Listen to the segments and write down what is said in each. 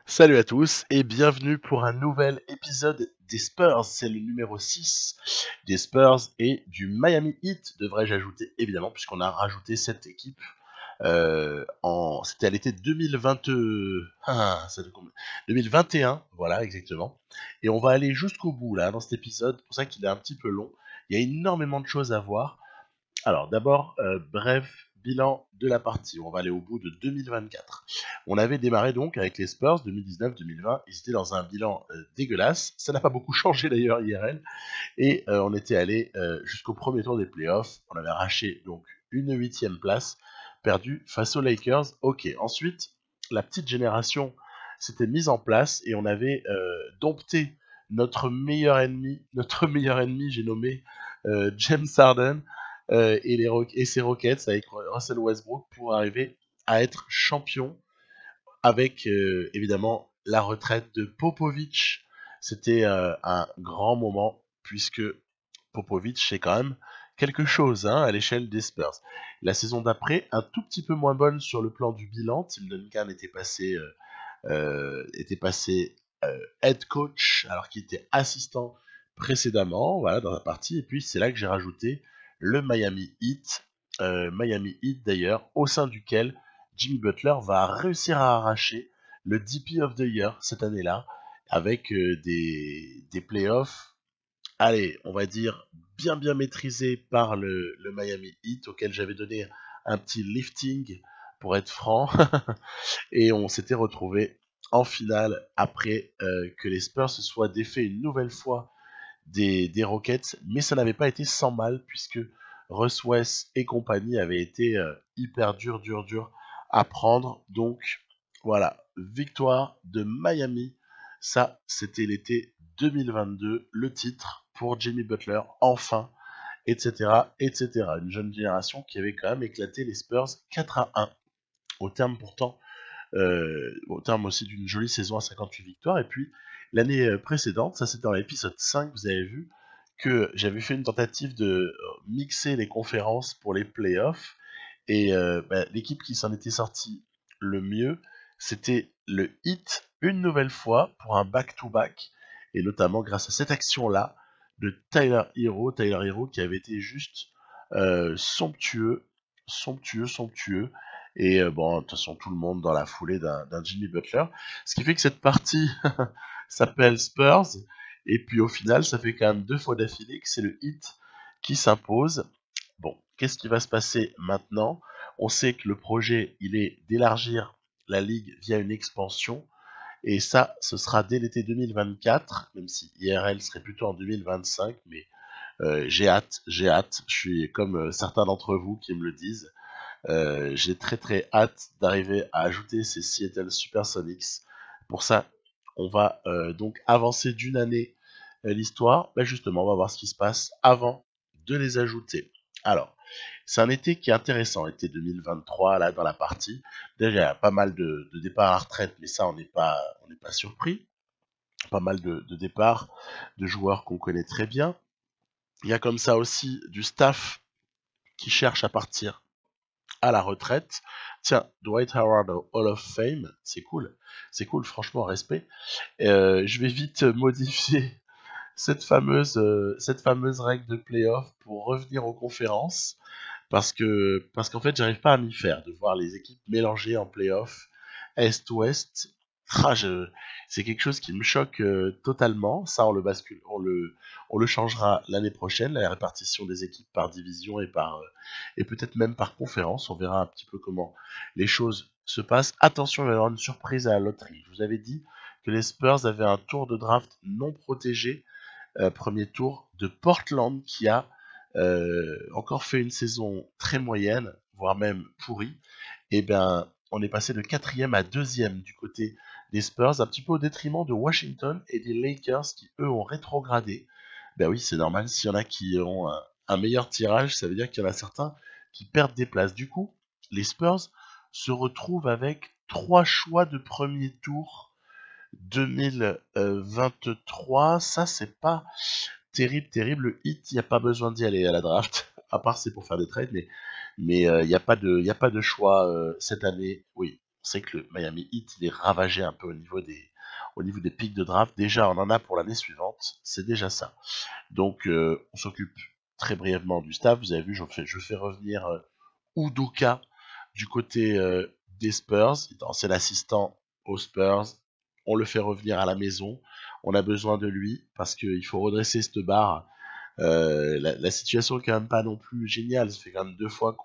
Salut à tous et bienvenue pour un nouvel épisode des Spurs. C'est le numéro 6 des Spurs et du Miami Heat, devrais-je ajouter évidemment, puisqu'on a rajouté cette équipe. C'était à l'été 2020, 2021, voilà exactement. Et on va aller jusqu'au bout là dans cet épisode, c'est pour ça qu'il est un petit peu long. Il y a énormément de choses à voir. Alors d'abord, bref bilan de la partie. On va aller au bout de 2024. On avait démarré donc avec les Spurs 2019-2020. Ils étaient dans un bilan dégueulasse. Ça n'a pas beaucoup changé d'ailleurs IRL. Et on était allé jusqu'au premier tour des playoffs. On avait arraché donc une 8e place, perdue face aux Lakers. Ok, ensuite, la petite génération s'était mise en place et on avait dompté notre meilleur ennemi. Notre meilleur ennemi, j'ai nommé James Harden et ses Rockets avec Russell Westbrook pour arriver à être champion avec évidemment la retraite de Popovic. C'était un grand moment puisque Popovic c'est quand même quelque chose à l'échelle des Spurs. La saison d'après, un tout petit peu moins bonne sur le plan du bilan. Tim Duncan était passé head coach alors qu'il était assistant précédemment, voilà, dans la partie. Et puis c'est là que j'ai rajouté le Miami Heat. Miami Heat d'ailleurs, au sein duquel Jimmy Butler va réussir à arracher le DP of the Year cette année-là, avec des playoffs, allez, on va dire bien maîtrisés par le Miami Heat, auquel j'avais donné un petit lifting, pour être franc, et on s'était retrouvé en finale après que les Spurs se soient défaits une nouvelle fois des Rockets, mais ça n'avait pas été sans mal, puisque Russ West et compagnie avaient été hyper dur à prendre. Donc voilà, victoire de Miami. Ça, c'était l'été 2022, le titre pour Jimmy Butler, enfin, etc. Une jeune génération qui avait quand même éclaté les Spurs 4-1, au terme aussi d'une jolie saison à 58 victoires. Et puis l'année précédente, ça c'était dans l'épisode 5, vous avez vu que j'avais fait une tentative de mixer les conférences pour les playoffs. Et l'équipe qui s'en était sortie le mieux, c'était le Heat, une nouvelle fois, pour un back-to-back. Et notamment grâce à cette action-là de Tyler Hero. Tyler Hero qui avait été juste somptueux. Et bon, de toute façon, tout le monde dans la foulée d'un Jimmy Butler. Ce qui fait que cette partie s'appelle Spurs. Et puis au final, ça fait quand même 2 fois d'affilée que c'est le Heat qui s'impose. Bon, qu'est-ce qui va se passer maintenant? On sait que le projet, il est d'élargir la ligue via une expansion. Et ça, ce sera dès l'été 2024, même si IRL serait plutôt en 2025. Mais j'ai hâte. Je suis comme certains d'entre vous qui me le disent. J'ai très hâte d'arriver à ajouter ces Seattle Supersonics. Pour ça, on va donc avancer d'une année l'histoire. Ben justement, on va voir ce qui se passe avant de les ajouter. Alors, c'est un été qui est intéressant, été 2023, là, dans la partie. Déjà, il y a pas mal de départs à retraite, mais ça, on n'est pas surpris. Pas mal de départs de joueurs qu'on connaît très bien. Il y a comme ça aussi du staff qui cherche à partir à la retraite. Tiens, Dwight Howard Hall of Fame, c'est cool, franchement, respect. Je vais vite modifier cette fameuse règle de playoff pour revenir aux conférences, parce qu'en fait, j'arrive pas à m'y faire de voir les équipes mélangées en playoff, Est-Ouest. Ah, c'est quelque chose qui me choque totalement. Ça, on le bascule, on le changera l'année prochaine, la répartition des équipes par division et peut-être même par conférence. On verra un petit peu comment les choses se passent. Attention, il va y avoir une surprise à la loterie. Je vous avais dit que les Spurs avaient un tour de draft non protégé, premier tour de Portland, qui a encore fait une saison très moyenne, voire même pourrie. Et bien, on est passé de 4e à 2e du côté des Spurs, un petit peu au détriment de Washington et des Lakers qui, eux, ont rétrogradé. Ben oui, c'est normal, s'il y en a qui ont un meilleur tirage, ça veut dire qu'il y en a certains qui perdent des places. Du coup, les Spurs se retrouvent avec 3 choix de premier tour 2023. Ça, c'est pas terrible. Le hit, il n'y a pas besoin d'y aller à la draft, à part c'est pour faire des trades, mais il n'y a pas de choix cette année. Oui, on sait que le Miami Heat, il est ravagé un peu au niveau des pics de draft. Déjà, on en a pour l'année suivante, c'est déjà ça. Donc, on s'occupe très brièvement du staff. Vous avez vu, je fais revenir Udoka du côté des Spurs. C'est l'assistant aux Spurs. On le fait revenir à la maison. On a besoin de lui parce qu'il faut redresser cette barre. La situation est quand même pas non plus géniale. Ça fait quand même 2 fois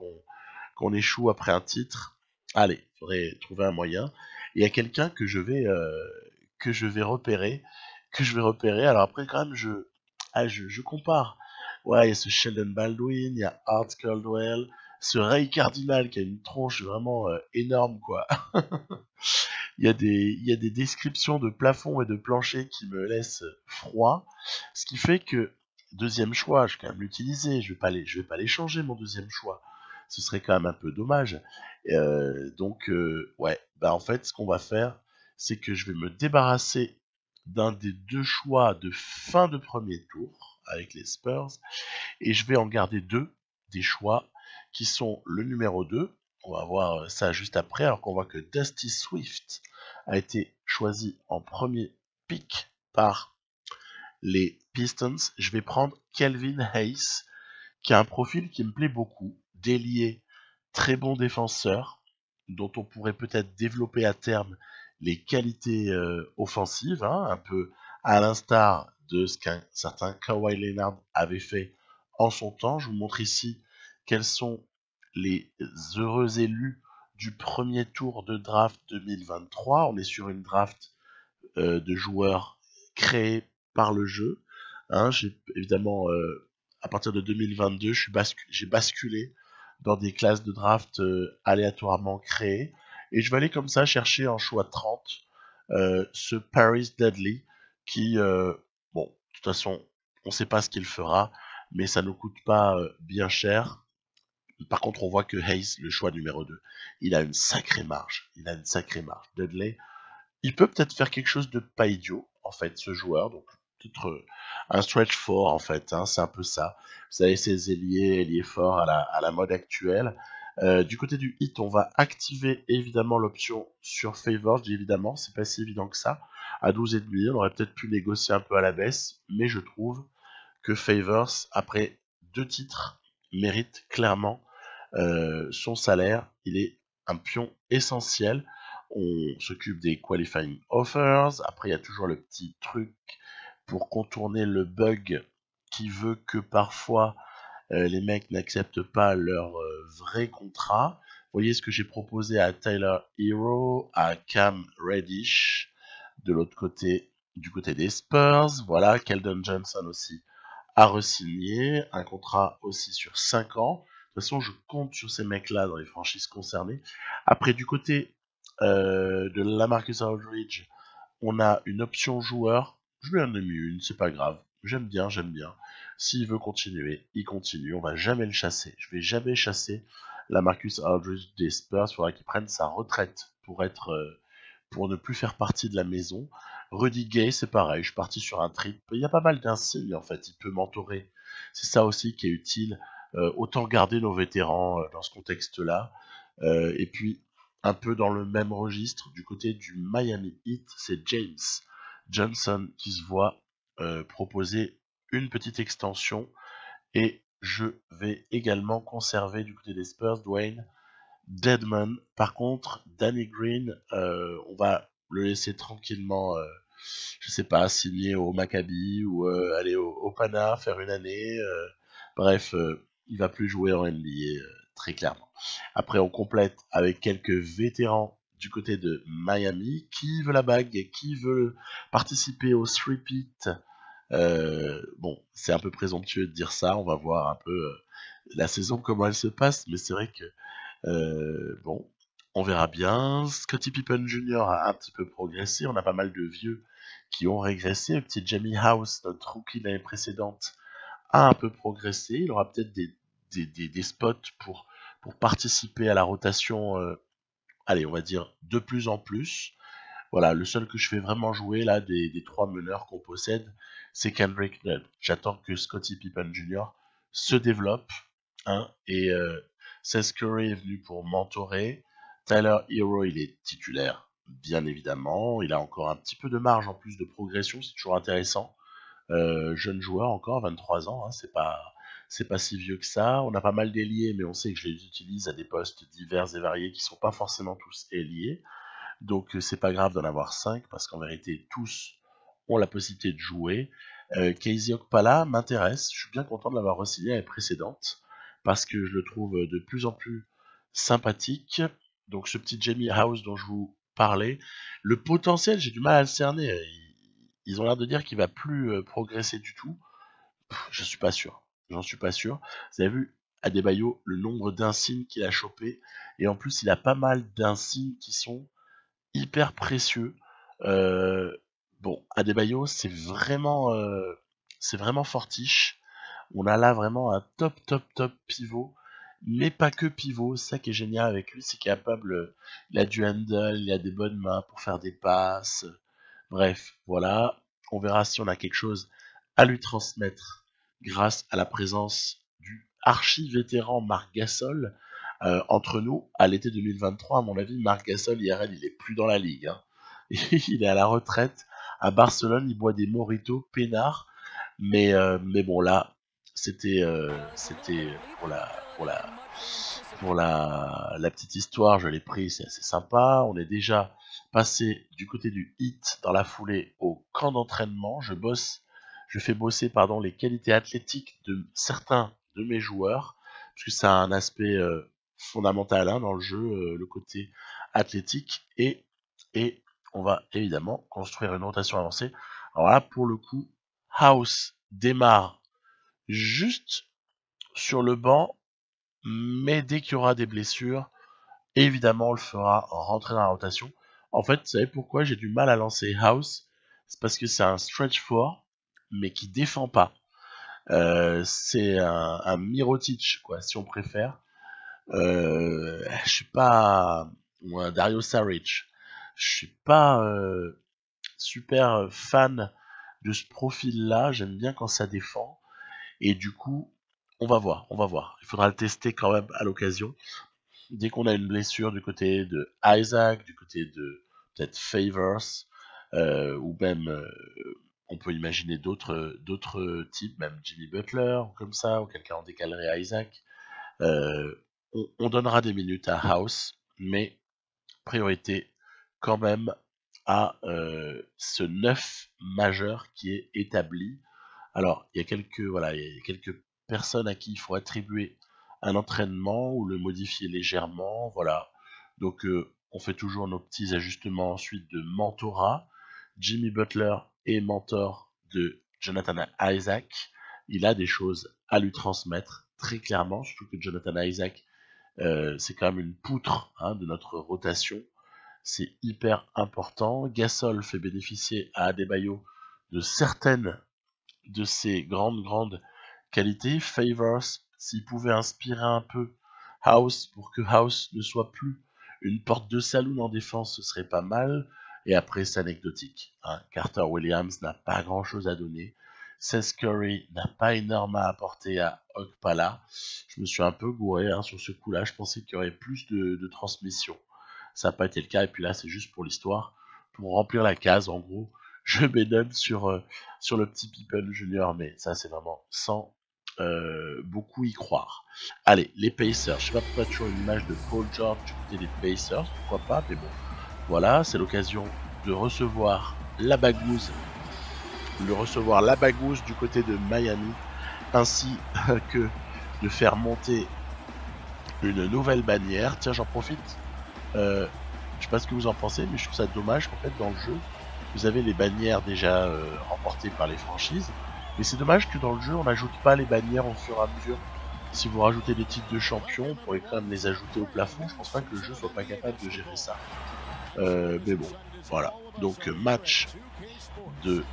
qu'on échoue après un titre. Allez, il faudrait trouver un moyen. Il y a quelqu'un que je vais repérer, Alors après quand même je compare. Ouais, il y a ce Sheldon Baldwin, il y a Art Caldwell, ce Ray Cardinal qui a une tronche vraiment énorme quoi. Il y a des descriptions de plafond et de plancher qui me laissent froid, ce qui fait que deuxième choix, je vais quand même l'utiliser, je vais pas l'échanger mon deuxième choix. Ce serait quand même un peu dommage. Donc ouais, bah en fait ce qu'on va faire, c'est que je vais me débarrasser d'un des 2 choix de fin de premier tour avec les Spurs et je vais en garder 2 des choix qui sont le numéro 2. On va voir ça juste après, alors qu'on voit que Dusty Swift a été choisi en premier pick par les Pistons. Je vais prendre Kelvin Hayes, qui a un profil qui me plaît beaucoup, d'ailier, très bon défenseur, dont on pourrait peut-être développer à terme les qualités offensives, hein, un peu à l'instar de ce qu'un certain Kawhi Leonard avait fait en son temps. Je vous montre ici quels sont les heureux élus du premier tour de draft 2023. On est sur une draft de joueurs créés par le jeu. Hein, évidemment, à partir de 2022, j'ai basculé dans des classes de draft aléatoirement créées. Et je vais aller comme ça chercher en choix 30 ce Paris Dudley qui, bon, de toute façon, on ne sait pas ce qu'il fera, mais ça ne coûte pas bien cher. Par contre, on voit que Hayes, le choix numéro 2, il a une sacrée marge. Il a une sacrée marge. Dudley, il peut peut-être faire quelque chose de pas idiot, en fait, ce joueur. Donc, peut-être un stretch fort, en fait. Hein, c'est un peu ça. Vous savez, ces ailiers forts à la mode actuelle. Du côté du hit, on va activer évidemment l'option sur Favor. Je dis évidemment, c'est pas si évident que ça. À 12,5, on aurait peut-être pu négocier un peu à la baisse, mais je trouve que Favors, après 2 titres, mérite clairement son salaire. Il est un pion essentiel. On s'occupe des qualifying offers. Après, il y a toujours le petit truc pour contourner le bug qui veut que parfois les mecs n'acceptent pas leur vrai contrat. Vous voyez ce que j'ai proposé à Tyler Hero, à Cam Reddish, de l'autre côté, du côté des Spurs. Voilà, Keldon Johnson aussi a re-signé, un contrat aussi sur 5 ans. De toute façon, je compte sur ces mecs-là dans les franchises concernées. Après, du côté de LaMarcus Aldridge, on a une option joueur. Je lui en ai mis une, c'est pas grave. J'aime bien, j'aime bien. S'il veut continuer, il continue. On va jamais le chasser. Je vais jamais chasser LaMarcus Aldridge des Spurs. Il faudra qu'il prenne sa retraite pour ne plus faire partie de la maison. Rudy Gay, c'est pareil, je suis parti sur un trip. Il y a pas mal d'insignes en fait, il peut mentorer. C'est ça aussi qui est utile. Autant garder nos vétérans dans ce contexte-là. Et puis, un peu dans le même registre, du côté du Miami Heat, c'est James Johnson qui se voit proposer une petite extension. Et je vais également conserver du côté des Spurs, Dwayne Deadman. Par contre, Danny Green, on va le laisser tranquillement, je sais pas, signer au Maccabi ou aller au Pana, faire une année. Bref, il va plus jouer en NBA, très clairement. Après, on complète avec quelques vétérans du côté de Miami. Qui veut la bague? Qui veut participer au three-peat? Bon, c'est un peu présomptueux de dire ça. On va voir un peu la saison, comment elle se passe. Mais c'est vrai que bon, on verra bien. Scottie Pippen Jr. a un petit peu progressé. On a pas mal de vieux qui ont régressé. Le petit Jamie House, notre rookie de l'année précédente, a un peu progressé. Il aura peut-être des spots pour participer à la rotation, allez, on va dire de plus en plus. Voilà, le seul que je fais vraiment jouer là des 3 meneurs qu'on possède, c'est Kendrick Nunn. J'attends que Scottie Pippen Jr. se développe, hein, et Seth Curry est venu pour mentorer. Tyler Hero, il est titulaire, bien évidemment. Il a encore un petit peu de marge en plus de progression, c'est toujours intéressant. Jeune joueur encore, 23 ans, hein, c'est pas si vieux que ça. On a pas mal d'ailiers, mais on sait que je les utilise à des postes divers et variés qui sont pas forcément tous ailiers. Donc c'est pas grave d'en avoir 5 parce qu'en vérité tous ont la possibilité de jouer. Casey Okpala m'intéresse, je suis bien content de l'avoir re-signé à la précédente parce que je le trouve de plus en plus sympathique. Donc ce petit Jamie House dont je vous parlais, le potentiel j'ai du mal à le cerner. Ils ont l'air de dire qu'il va plus progresser du tout. Je suis pas sûr. J'en suis pas sûr. Vous avez vu Adebayo, le nombre d'insignes qu'il a chopé, et en plus il a pas mal d'insignes qui sont hyper précieux. Bon, Adebayo, c'est vraiment fortiche. On a là vraiment un top pivot, mais pas que pivot. Ça qui est génial avec lui, c'est qu'il est capable, il a du handle, il a des bonnes mains pour faire des passes. Bref, voilà. On verra si on a quelque chose à lui transmettre grâce à la présence du archi-vétéran Marc Gasol entre nous à l'été 2023. À mon avis, Marc Gasol, IRL, il est plus dans la ligue. Hein. Il est à la retraite. À Barcelone, il boit des mojitos peinards. Mais bon, là, c'était pour la petite histoire, je l'ai pris, c'est assez sympa. On est déjà passé du côté du hit dans la foulée au camp d'entraînement. Je fais bosser les qualités athlétiques de certains de mes joueurs, puisque ça a un aspect fondamental hein, dans le jeu, le côté athlétique, et on va évidemment construire une rotation avancée. Alors là, pour le coup, House démarre juste sur le banc, mais dès qu'il y aura des blessures, évidemment on le fera rentrer dans la rotation. En fait, vous savez pourquoi j'ai du mal à lancer House? C'est parce que c'est un stretch 4, mais qui défend pas. C'est un Mirotic, quoi, si on préfère. Je suis pas... ou un Dario Saric. Je suis pas super fan de ce profil-là. J'aime bien quand ça défend. Et du coup, on va voir. Il faudra le tester quand même à l'occasion. Dès qu'on a une blessure du côté de Isaac, du côté de peut-être Favors, ou même on peut imaginer d'autres types, même Jimmy Butler, ou comme ça, ou quelqu'un en décalerait Isaac. On donnera des minutes à House, mais priorité quand même à ce 9 majeur qui est établi. Alors, il y a quelques personnes à qui il faut attribuer un entraînement ou le modifier légèrement, voilà. Donc, on fait toujours nos petits ajustements ensuite de mentorat. Jimmy Butler est mentor de Jonathan Isaac. Il a des choses à lui transmettre, très clairement, surtout que Jonathan Isaac, c'est quand même une poutre hein, de notre rotation. C'est hyper important. Gasol fait bénéficier à Adebayo de certaines de ses grandes qualités. Favors, s'il pouvait inspirer un peu House pour que House ne soit plus une porte de saloon en défense, ce serait pas mal. Et après, c'est anecdotique. Hein. Carter Williams n'a pas grand chose à donner. Seth Curry n'a pas énorme à apporter à Okpala. Je me suis un peu gouré hein, sur ce coup-là. Je pensais qu'il y aurait plus de transmission. Ça n'a pas été le cas. Et puis là, c'est juste pour l'histoire. Pour remplir la case, en gros, je m'énonne sur le petit People Junior. Mais ça, c'est vraiment sans beaucoup y croire. Allez, les Pacers. Je sais pas pourquoi toujours une image de Paul George du côté des Pacers. Pourquoi pas, mais bon. Voilà, c'est l'occasion de recevoir la bagouze du côté de Miami, ainsi que de faire monter une nouvelle bannière. Tiens, j'en profite. Je sais pas ce que vous en pensez, mais je trouve ça dommage qu'en fait dans le jeu, vous avez les bannières déjà remportées par les franchises, mais c'est dommage que dans le jeu on n'ajoute pas les bannières au fur et à mesure. Si vous rajoutez des titres de champion, on pourrait quand même les ajouter au plafond. Je pense pas que le jeu soit pas capable de gérer ça. Mais bon, voilà. Donc match de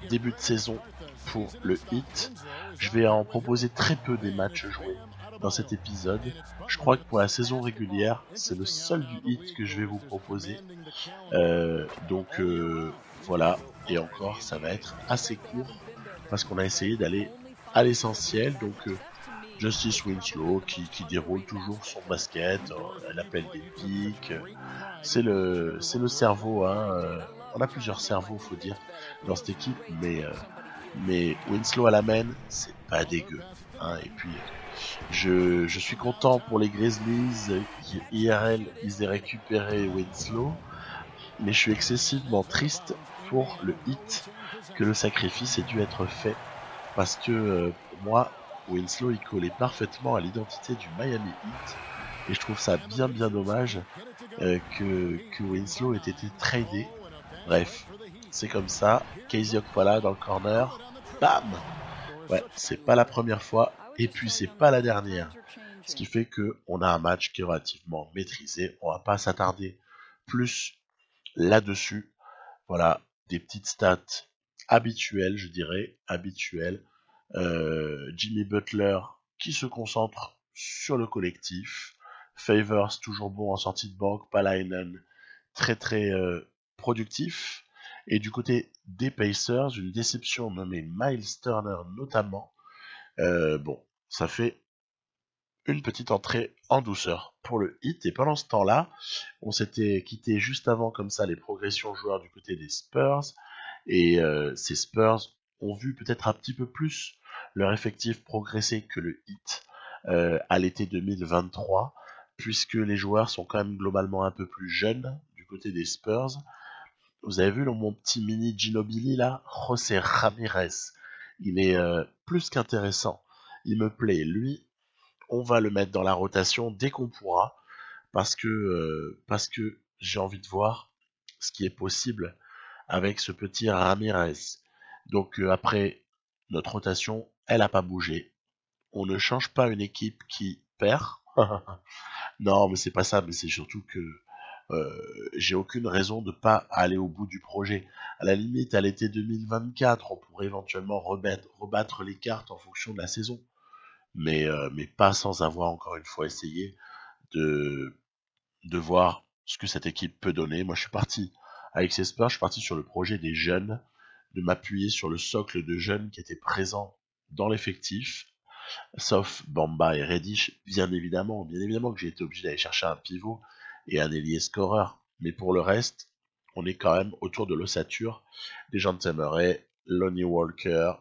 début de saison pour le Heat. Je vais en proposer très peu des matchs joués dans cet épisode. Je crois que pour la saison régulière, c'est le seul du Heat que je vais vous proposer. Donc voilà, et encore, ça va être assez court parce qu'on a essayé d'aller à l'essentiel. Donc Justice Winslow qui déroule toujours son basket, elle appelle des pics, c'est le cerveau, hein, on a plusieurs cerveaux faut dire dans cette équipe, mais Winslow à la main, c'est pas dégueu, hein, et puis je suis content pour les Grizzlies qui IRL ils aient récupéré Winslow, mais je suis excessivement triste pour le Heat que le sacrifice ait dû être fait parce que pour moi Winslow il collait parfaitement à l'identité du Miami Heat et je trouve ça bien dommage que Winslow ait été tradé. Bref, c'est comme ça. Casey Okpala dans le corner, bam. Ouais, c'est pas la première fois et puis c'est pas la dernière. Ce qui fait que on a un match qui est relativement maîtrisé. On va pas s'attarder plus là-dessus. Voilà, des petites stats habituelles, je dirais, habituelles. Jimmy Butler qui se concentre sur le collectif. Favors toujours bon en sortie de banque. Palainen très productif. Et du côté des Pacers, une déception nommée Miles Turner notamment. Bon, ça fait une petite entrée en douceur pour le Heat. Et pendant ce temps-là, on s'était quitté juste avant comme ça les progressions joueurs du côté des Spurs. Et ces Spurs ont vu peut-être un petit peu plus leur effectif progresser que le Heat à l'été 2023, puisque les joueurs sont quand même globalement un peu plus jeunes du côté des Spurs. Vous avez vu mon petit mini Ginobili là, José Ramirez. Il est plus qu'intéressant. Il me plaît. Lui, on va le mettre dans la rotation dès qu'on pourra, parce que j'ai envie de voir ce qui est possible avec ce petit Ramirez. Donc après, notre rotation, elle n'a pas bougé. On ne change pas une équipe qui perd. Non, mais c'est pas ça, mais c'est surtout que j'ai aucune raison de pas aller au bout du projet. À la limite, à l'été 2024, on pourrait éventuellement rebattre les cartes en fonction de la saison. Mais pas sans avoir encore une fois essayé de, de voir ce que cette équipe peut donner. Moi, je suis parti avec ces Spurs, je suis parti sur le projet des jeunes, de m'appuyer sur le socle de jeunes qui étaient présents dans l'effectif, sauf Bamba et Reddish, bien évidemment que j'ai été obligé d'aller chercher un pivot et un ailier scoreur. Mais pour le reste, on est quand même autour de l'ossature des gens de Temeray, Lonnie Walker,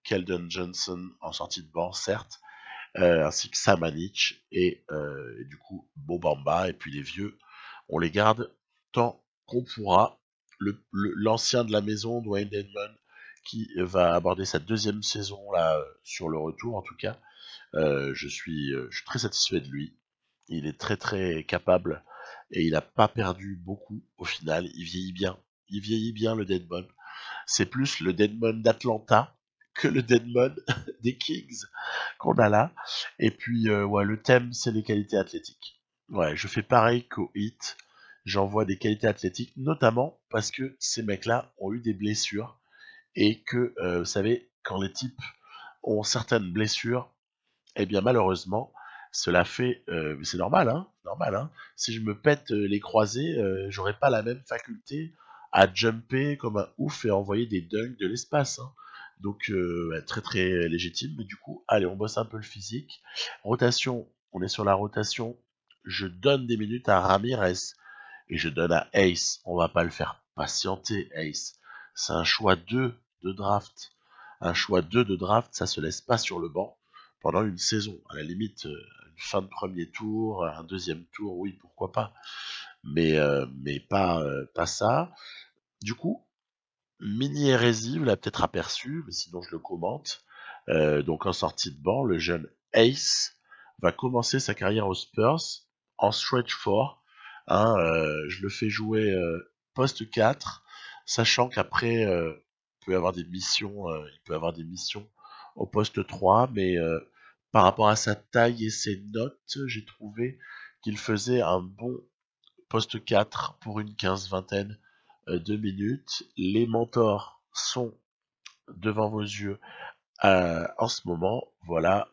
Keldon Johnson en sortie de banc, certes, ainsi que Samanic et du coup Bobamba, et puis les vieux, on les garde tant qu'on pourra. L'ancien de la maison, Dwayne Dedmon, qui va aborder sa deuxième saison là sur le retour en tout cas. Je suis très satisfait de lui. Il est très capable et il n'a pas perdu beaucoup au final. Il vieillit bien. Il vieillit bien le Dedmon. C'est plus le Dedmon d'Atlanta que le Dedmon des Kings qu'on a là. Et puis, ouais, le thème, c'est les qualités athlétiques. Ouais, je fais pareil qu'au Heat. J'envoie des qualités athlétiques, notamment parce que ces mecs-là ont eu des blessures. Et que, vous savez, quand les types ont certaines blessures, eh bien, malheureusement, cela fait... c'est normal, hein. Si je me pète les croisés, j'aurai pas la même faculté à jumper comme un ouf et envoyer des dunks de l'espace, hein. Donc très légitime, mais du coup, allez, on bosse un peu le physique. Rotation, on est sur la rotation. Je donne des minutes à Ramirez et je donne à Ace. On va pas le faire patienter, Ace. C'est un choix 2 de draft. Un choix 2 de draft, ça se laisse pas sur le banc pendant une saison. À la limite, une fin de premier tour, un deuxième tour, oui, pourquoi pas. Mais pas ça. Du coup, mini hérésie, vous l'avez peut-être aperçu, mais sinon je le commente. Donc en sortie de banc, le jeune Ace va commencer sa carrière aux Spurs en stretch 4. Hein, je le fais jouer poste 4, sachant qu'après il peut avoir des missions au poste 3, mais par rapport à sa taille et ses notes, j'ai trouvé qu'il faisait un bon poste 4 pour une 15-vingtaine de minutes. Les mentors sont devant vos yeux en ce moment. Voilà,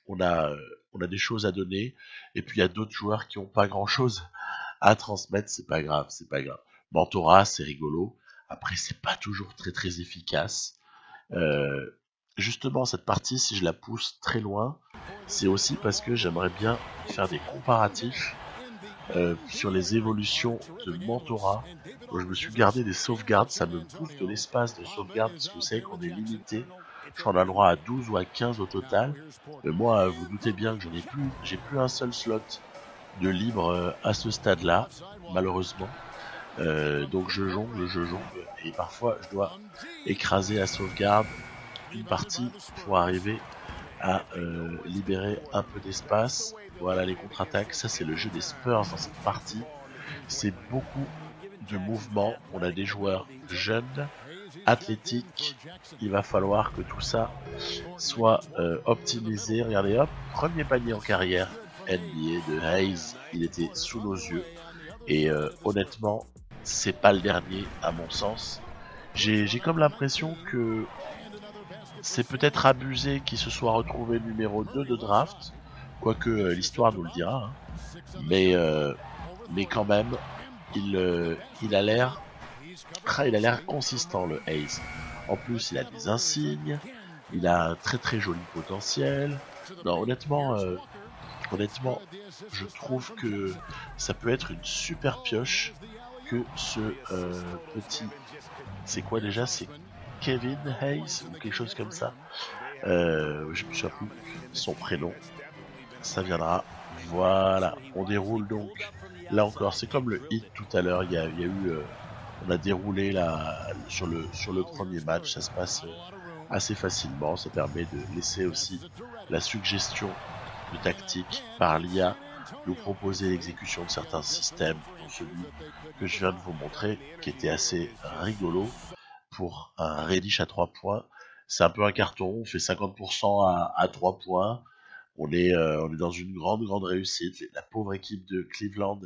on a, euh, on a des choses à donner. Et puis il y a d'autres joueurs qui n'ont pas grand-chose à transmettre. C'est pas grave, c'est pas grave. Mentorat, c'est rigolo. Après, c'est pas toujours très efficace. Euh, justement, cette partie, si je la pousse très loin, c'est aussi parce que j'aimerais bien faire des comparatifs sur les évolutions de mentorat. Donc, je me suis gardé des sauvegardes, ça me bouffe de l'espace de sauvegarde, parce que vous savez qu'on est limité. Je crois qu'on a le droit à 12 ou à 15 au total. Mais moi, vous doutez bien que j'ai plus un seul slot de libre à ce stade-là, malheureusement. Donc je jongle, et parfois je dois écraser à sauvegarde une partie pour arriver à libérer un peu d'espace. Voilà les contre-attaques, ça c'est le jeu des Spurs dans cette partie. C'est beaucoup de mouvements, on a des joueurs jeunes, athlétiques, il va falloir que tout ça soit optimisé. Regardez hop, premier panier en carrière NBA de Hayes, il était sous nos yeux. Et honnêtement, c'est pas le dernier à mon sens. J'ai comme l'impression que c'est peut-être abusé qu'il se soit retrouvé numéro 2 de draft, quoique l'histoire nous le dira. Hein. Mais quand même, il a l'air consistant le Hayes. En plus, il a des insignes, il a un très très joli potentiel. Non, honnêtement, je trouve que ça peut être une super pioche que ce petit... C'est quoi déjà? C'est Kevin Hayes ou quelque chose comme ça. Je me souviens plus son prénom. Ça viendra. Voilà, on déroule donc. Là encore, c'est comme le hit tout à l'heure. Il y a eu, on a déroulé là sur le premier match. Ça se passe assez facilement. Ça permet de laisser aussi la suggestion de tactique par l'IA, nous proposer l'exécution de certains systèmes, dont celui que je viens de vous montrer, qui était assez rigolo pour un Reddish à 3 points. C'est un peu un carton, on fait 50% à 3 points. On est dans une grande réussite. La pauvre équipe de Cleveland,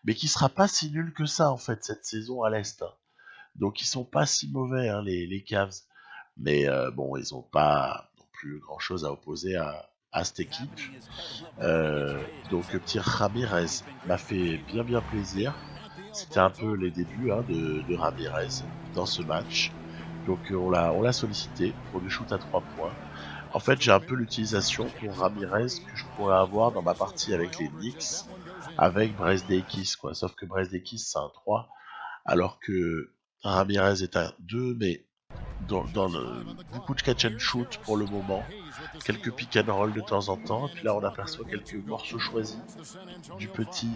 mais qui sera pas si nulle que ça en fait cette saison à l'Est. Hein. Donc ils sont pas si mauvais hein, les Cavs, mais bon ils ont pas non plus grand chose à opposer à cette équipe. Donc le petit Ramirez m'a fait bien plaisir. C'était un peu les débuts hein, de Ramirez dans ce match. Donc on l'a sollicité pour du shoot à 3 points. En fait, j'ai un peu l'utilisation pour Ramirez que je pourrais avoir dans ma partie avec les Knicks, avec Bresdeikis, quoi. Sauf que Bresdeikis, c'est un 3, alors que Ramirez est un 2, mais dans beaucoup de catch and shoot pour le moment, quelques pick and roll de temps en temps, et puis là on aperçoit quelques morceaux choisis du petit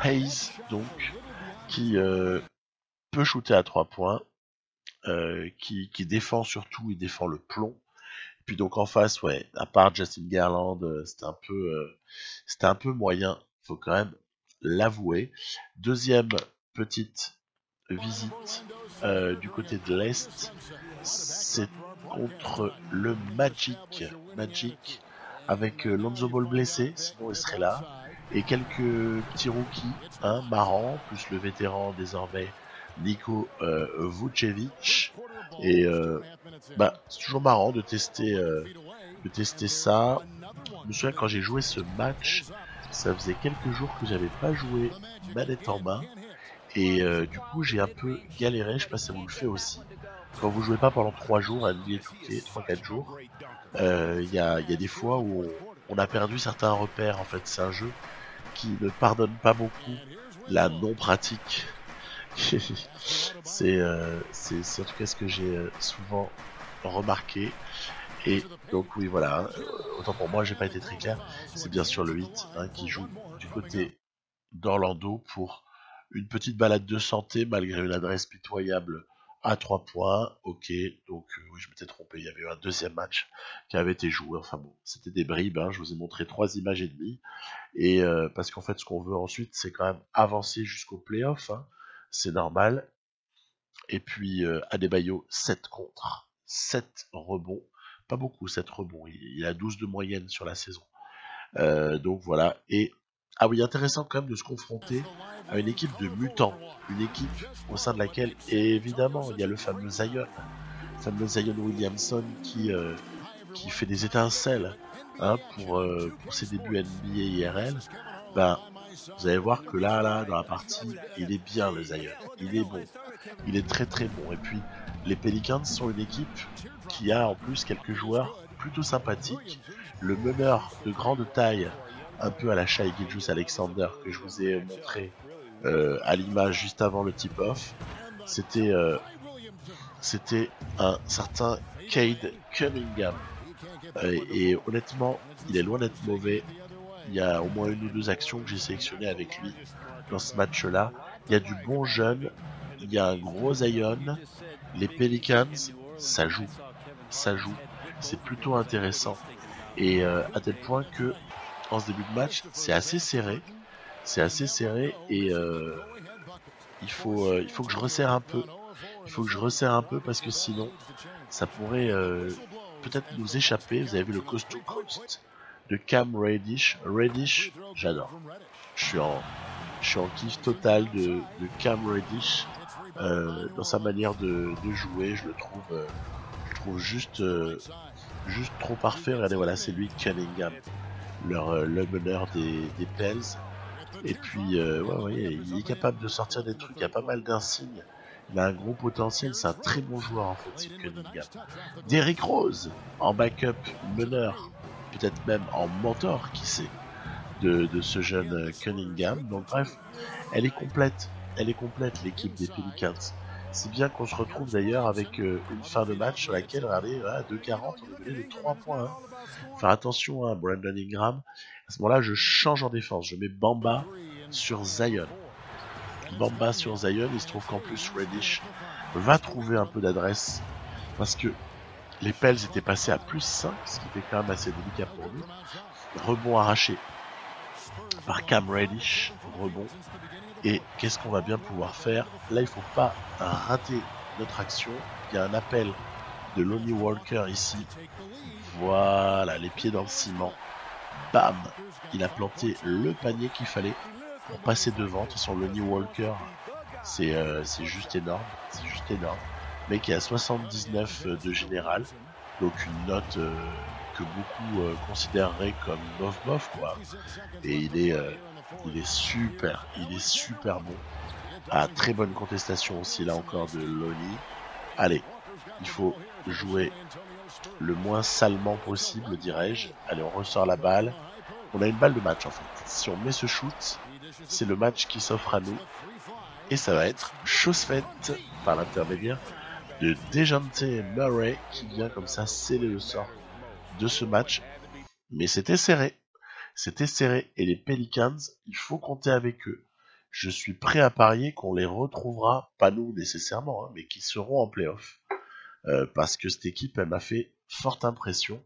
Hayes, donc, qui peut shooter à 3 points, qui défend surtout, il défend le plomb. Puis donc en face, ouais, à part Justin Garland, c'était un peu moyen, faut quand même l'avouer. Deuxième petite visite du côté de l'Est, c'est contre le Magic avec Lonzo Ball blessé, sinon il serait là, et quelques petits rookies, hein, marrants, plus le vétéran désormais Niko Vucevic. Et c'est toujours marrant de tester ça. Je me souviens quand j'ai joué ce match, ça faisait quelques jours que j'avais pas joué manette en main. Et du coup j'ai un peu galéré, je sais pas si ça vous le fait aussi. Quand vous jouez pas pendant 3 jours à NBA 2K, 3-4 jours, il y a des fois où on a perdu certains repères. En fait, c'est un jeu qui ne pardonne pas beaucoup la non-pratique. c'est en tout cas ce que j'ai souvent remarqué. Et donc oui voilà, autant pour moi j'ai pas été très clair, c'est bien sûr le 8 hein, qui joue du côté d'Orlando pour une petite balade de santé malgré une adresse pitoyable à 3 points. Ok, donc oui je m'étais trompé, il y avait eu un deuxième match qui avait été joué, enfin bon, c'était des bribes, hein, je vous ai montré 3 images et demie, et parce qu'en fait ce qu'on veut ensuite c'est quand même avancer jusqu'au playoff, hein, c'est normal. Et puis Adebayo 7 contre, 7 rebonds, pas beaucoup 7 rebonds, il a 12 de moyenne sur la saison. Donc voilà, et ah oui, intéressant quand même de se confronter à une équipe de mutants, une équipe au sein de laquelle évidemment il y a le fameux Zion Williamson qui fait des étincelles hein, pour ses débuts NBA IRL. Ben, vous allez voir que là, dans la partie, il est bien le Zion. Il est bon. Il est très très bon. Et puis, les Pelicans sont une équipe qui a en plus quelques joueurs plutôt sympathiques. Le meneur de grande taille, un peu à la Shai Gilgeous-Alexander, que je vous ai montré à l'image juste avant le tip-off, c'était un certain Cade Cunningham. Et honnêtement, il est loin d'être mauvais. Il y a au moins une ou deux actions que j'ai sélectionnées avec lui dans ce match-là. Il y a du bon jeune, il y a un gros Zion. Les Pelicans, ça joue, ça joue. C'est plutôt intéressant. Et à tel point que, en ce début de match, c'est assez serré. C'est assez serré et il faut que je resserre un peu. Il faut que je resserre un peu parce que sinon, ça pourrait peut-être nous échapper. Vous avez vu le Coast to Coast de Cam Reddish. Reddish, j'adore. Je suis en kiff total de Cam Reddish dans sa manière de jouer. Je le trouve juste trop parfait. Regardez, voilà, c'est lui, Cunningham, le meneur des Pels. Et puis, il est capable de sortir des trucs. Il y a pas mal d'insignes. Il a un gros potentiel. C'est un très bon joueur en fait, ce Cunningham. Derrick Rose en backup meneur, peut-être même en mentor, qui sait, de ce jeune Cunningham. Donc bref, elle est complète. Elle est complète, l'équipe des Pelicans. Si bien qu'on se retrouve d'ailleurs avec une fin de match sur laquelle, regardez, à 2,40, on est mené de 3 points. Hein. Faire attention à Brandon Ingram. À ce moment-là, je change en défense. Je mets Bamba sur Zion. Bamba sur Zion. Il se trouve qu'en plus, Reddish va trouver un peu d'adresse parce que les Pels étaient passés à plus 5, ce qui était quand même assez délicat pour nous. Rebond arraché par Cam Reddish. Rebond. Et qu'est-ce qu'on va bien pouvoir faire? Là, il ne faut pas rater notre action. Il y a un appel de Lonnie Walker ici. Voilà, les pieds dans le ciment. Bam! Il a planté le panier qu'il fallait pour passer devant. De toute façon, Lonnie Walker, c'est juste énorme. C'est juste énorme. Le mec est à 79 de général. Donc une note que beaucoup considéreraient comme bof quoi. Et il est super bon. Ah, très bonne contestation aussi là encore de Lonnie. Allez, il faut jouer le moins salement possible, dirais-je. Allez, on ressort la balle. On a une balle de match en fait. Si on met ce shoot, c'est le match qui s'offre à nous. Et ça va être chose faite par l'intermédiaire de Dejounte Murray qui vient comme ça sceller le sort de ce match. Mais c'était serré. C'était serré. Et les Pelicans, il faut compter avec eux. Je suis prêt à parier qu'on les retrouvera, pas nous nécessairement, hein, mais qui seront en playoff. Parce que cette équipe, elle m'a fait forte impression.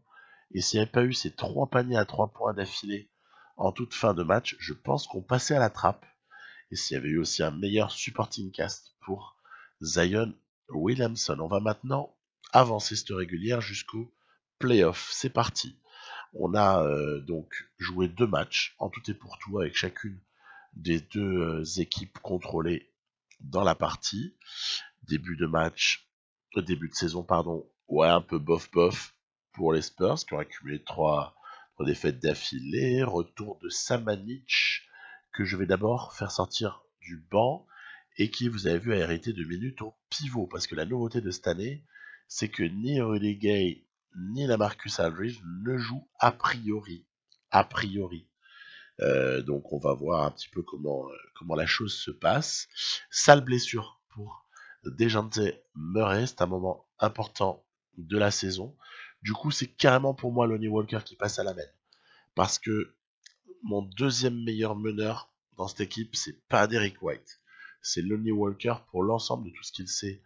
Et s'il n'y avait pas eu ces 3 paniers à 3 points d'affilée en toute fin de match, je pense qu'on passait à la trappe. Et s'il y avait eu aussi un meilleur supporting cast pour Zion Williamson. On va maintenant avancer cette régulière jusqu'au playoff. C'est parti. On a donc joué 2 matchs en tout et pour tout avec chacune des 2 équipes contrôlées dans la partie. Début de saison, pardon, ouais, un peu bof pour les Spurs qui ont accumulé 3 défaites d'affilée. Retour de Samanic que je vais d'abord faire sortir du banc et qui, vous avez vu, a hérité de minutes au pivot. Parce que la nouveauté de cette année, c'est que ni Rudy Gay ni LaMarcus Aldridge ne jouent a priori. A priori. Donc on va voir un petit peu comment la chose se passe. Sale blessure pour Dejounte Murray, c'est un moment important de la saison. Du coup, c'est carrément pour moi Lonnie Walker qui passe à la main. Parce que mon deuxième meilleur meneur dans cette équipe, c'est pas Derrick White. C'est Lonnie Walker pour l'ensemble de tout ce qu'il sait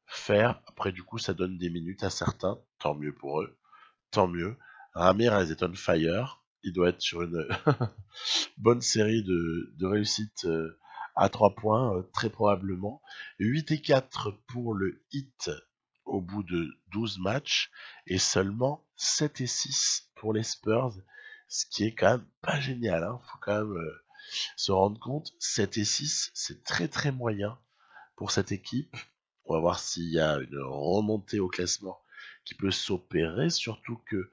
faire. Après, du coup, ça donne des minutes à certains. Tant mieux pour eux. Tant mieux. Ramirez est on fire. Il doit être sur une bonne série de réussites à 3 points, très probablement. 8 et 4 pour le Heat au bout de 12 matchs et seulement 7 et 6 pour les Spurs, ce qui est quand même pas génial. Hein. Faut quand même se rendre compte, 7 et 6, c'est très très moyen pour cette équipe. On va voir s'il y a une remontée au classement qui peut s'opérer, surtout que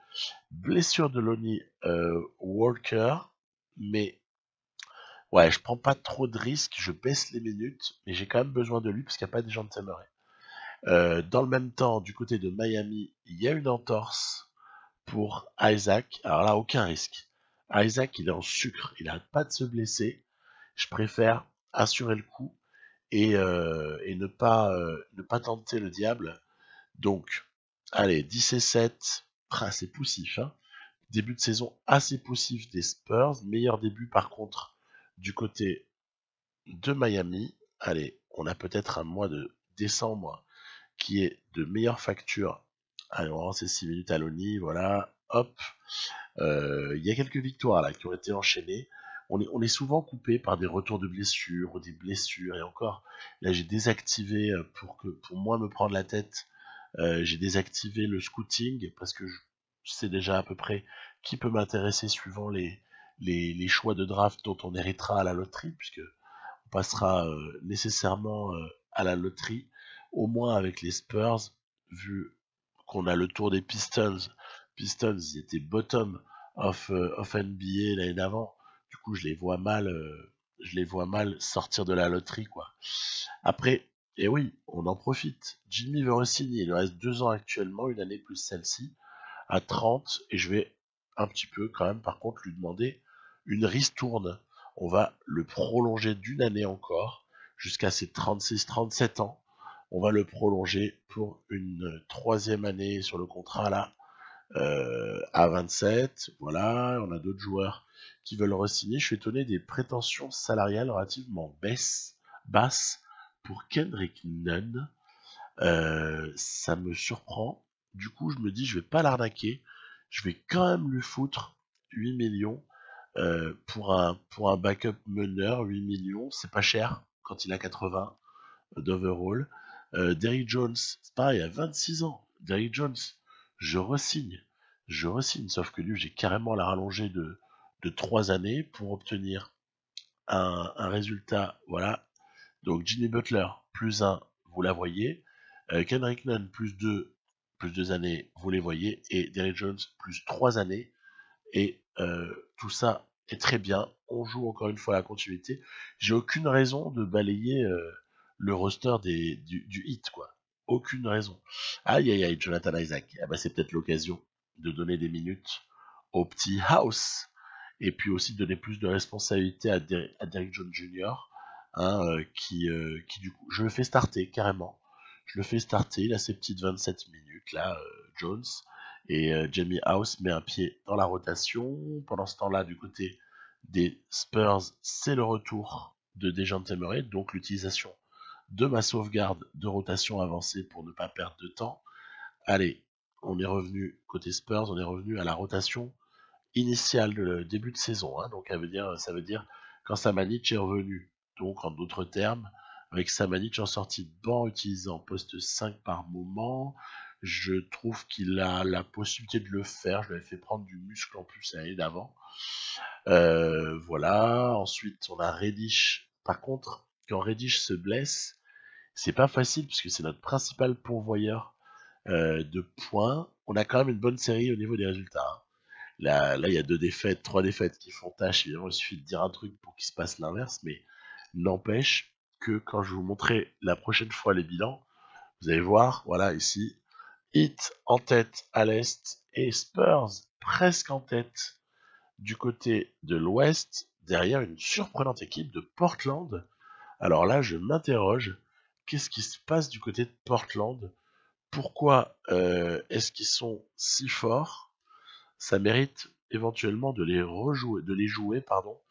blessure de Lonnie Walker, mais Ouais, je prends pas trop de risques, je baisse les minutes, mais j'ai quand même besoin de lui parce qu'il n'y a pas des gens de Murray. Dans le même temps, du côté de Miami, il y a une entorse pour Isaac. Alors là, aucun risque. Isaac, il est en sucre, il n'arrête pas de se blesser. Je préfère assurer le coup et ne pas tenter le diable. Donc, allez, 10 et 7, c'est poussif, hein. Début de saison assez poussif des Spurs. Meilleur début par contre du côté de Miami. Allez, on a peut-être un mois de décembre qui est de meilleure facture. Allez, on va lancer 6 minutes à l'ONI, voilà, hop. Il y a quelques victoires là qui ont été enchaînées. On est souvent coupé par des retours de blessures ou des blessures. Et encore, là j'ai désactivé pour moi me prendre la tête. J'ai désactivé le scouting parce que je sais déjà à peu près qui peut m'intéresser suivant les choix de draft dont on héritera à la loterie, puisque on passera nécessairement à la loterie, au moins avec les Spurs, vu qu'on a le tour des Pistons. Pistons, ils étaient bottom of NBA l'année d'avant. Du coup, je les vois mal sortir de la loterie, quoi. Après, et oui, on en profite. Jimmy veut re-signer. Il lui reste 2 ans actuellement, une année plus celle-ci, à 30. Et je vais un petit peu, quand même, par contre, lui demander une ristourne. On va le prolonger d'une année encore, jusqu'à ses 36-37 ans. On va le prolonger pour une 3e année sur le contrat, là, à 27. Voilà, on a d'autres joueurs qui veulent re-signer. Je suis étonné des prétentions salariales relativement basses pour Kendrick Nunn. Ça me surprend. Du coup, je me dis, je vais pas l'arnaquer. Je vais quand même lui foutre 8 millions pour un backup meneur. 8 millions, c'est pas cher quand il a 80 d'overall. Derrick Jones, c'est pareil, à 26 ans. Derrick Jones, je resigne. Je resigne, sauf que lui, j'ai carrément la rallongée de 3 années pour obtenir un résultat. Voilà. Donc Jimmy Butler, plus 1, vous la voyez. Kendrick Nunn, plus 2 années, vous les voyez. Et Derrick Jones, plus 3 années. Et tout ça est très bien. On joue encore une fois la continuité. J'ai aucune raison de balayer le roster du hit, quoi. Aucune raison. Aïe aïe aïe, Jonathan Isaac. Ah bah, c'est peut-être l'occasion de donner des minutes au petit House. Et puis aussi de donner plus de responsabilité à Derrick Jones Jr. Hein, qui du coup, je le fais starter carrément. Je le fais starter, il a ses petites 27 minutes là, Jones. Et Jamie House met un pied dans la rotation. Pendant ce temps-là, du côté des Spurs, c'est le retour de Dejounte Murray, donc l'utilisation de ma sauvegarde de rotation avancée pour ne pas perdre de temps. Allez, on est revenu côté Spurs, on est revenu à la rotation initiale de début de saison. Hein, donc ça veut dire quand Samanic est revenu. Donc en d'autres termes, avec Samanic en sortie de banc, utilisant poste 5 par moment, je trouve qu'il a la possibilité de le faire. Je lui avais fait prendre du muscle en plus l'année d'avant. Voilà. Ensuite, on a Reddish. Par contre, quand Reddish se blesse, c'est pas facile puisque c'est notre principal pourvoyeur de points. On a quand même une bonne série au niveau des résultats. Hein. Là, il y a 2 défaites, 3 défaites qui font tâche. Évidemment, il suffit de dire un truc pour qu'il se passe l'inverse, mais n'empêche que quand je vous montrerai la prochaine fois les bilans, vous allez voir, voilà, ici, Heat en tête à l'est et Spurs presque en tête du côté de l'ouest, derrière une surprenante équipe de Portland. Alors là, je m'interroge, qu'est-ce qui se passe du côté de Portland? Pourquoi est-ce qu'ils sont si forts? Ça mérite éventuellement de les jouer, pardon,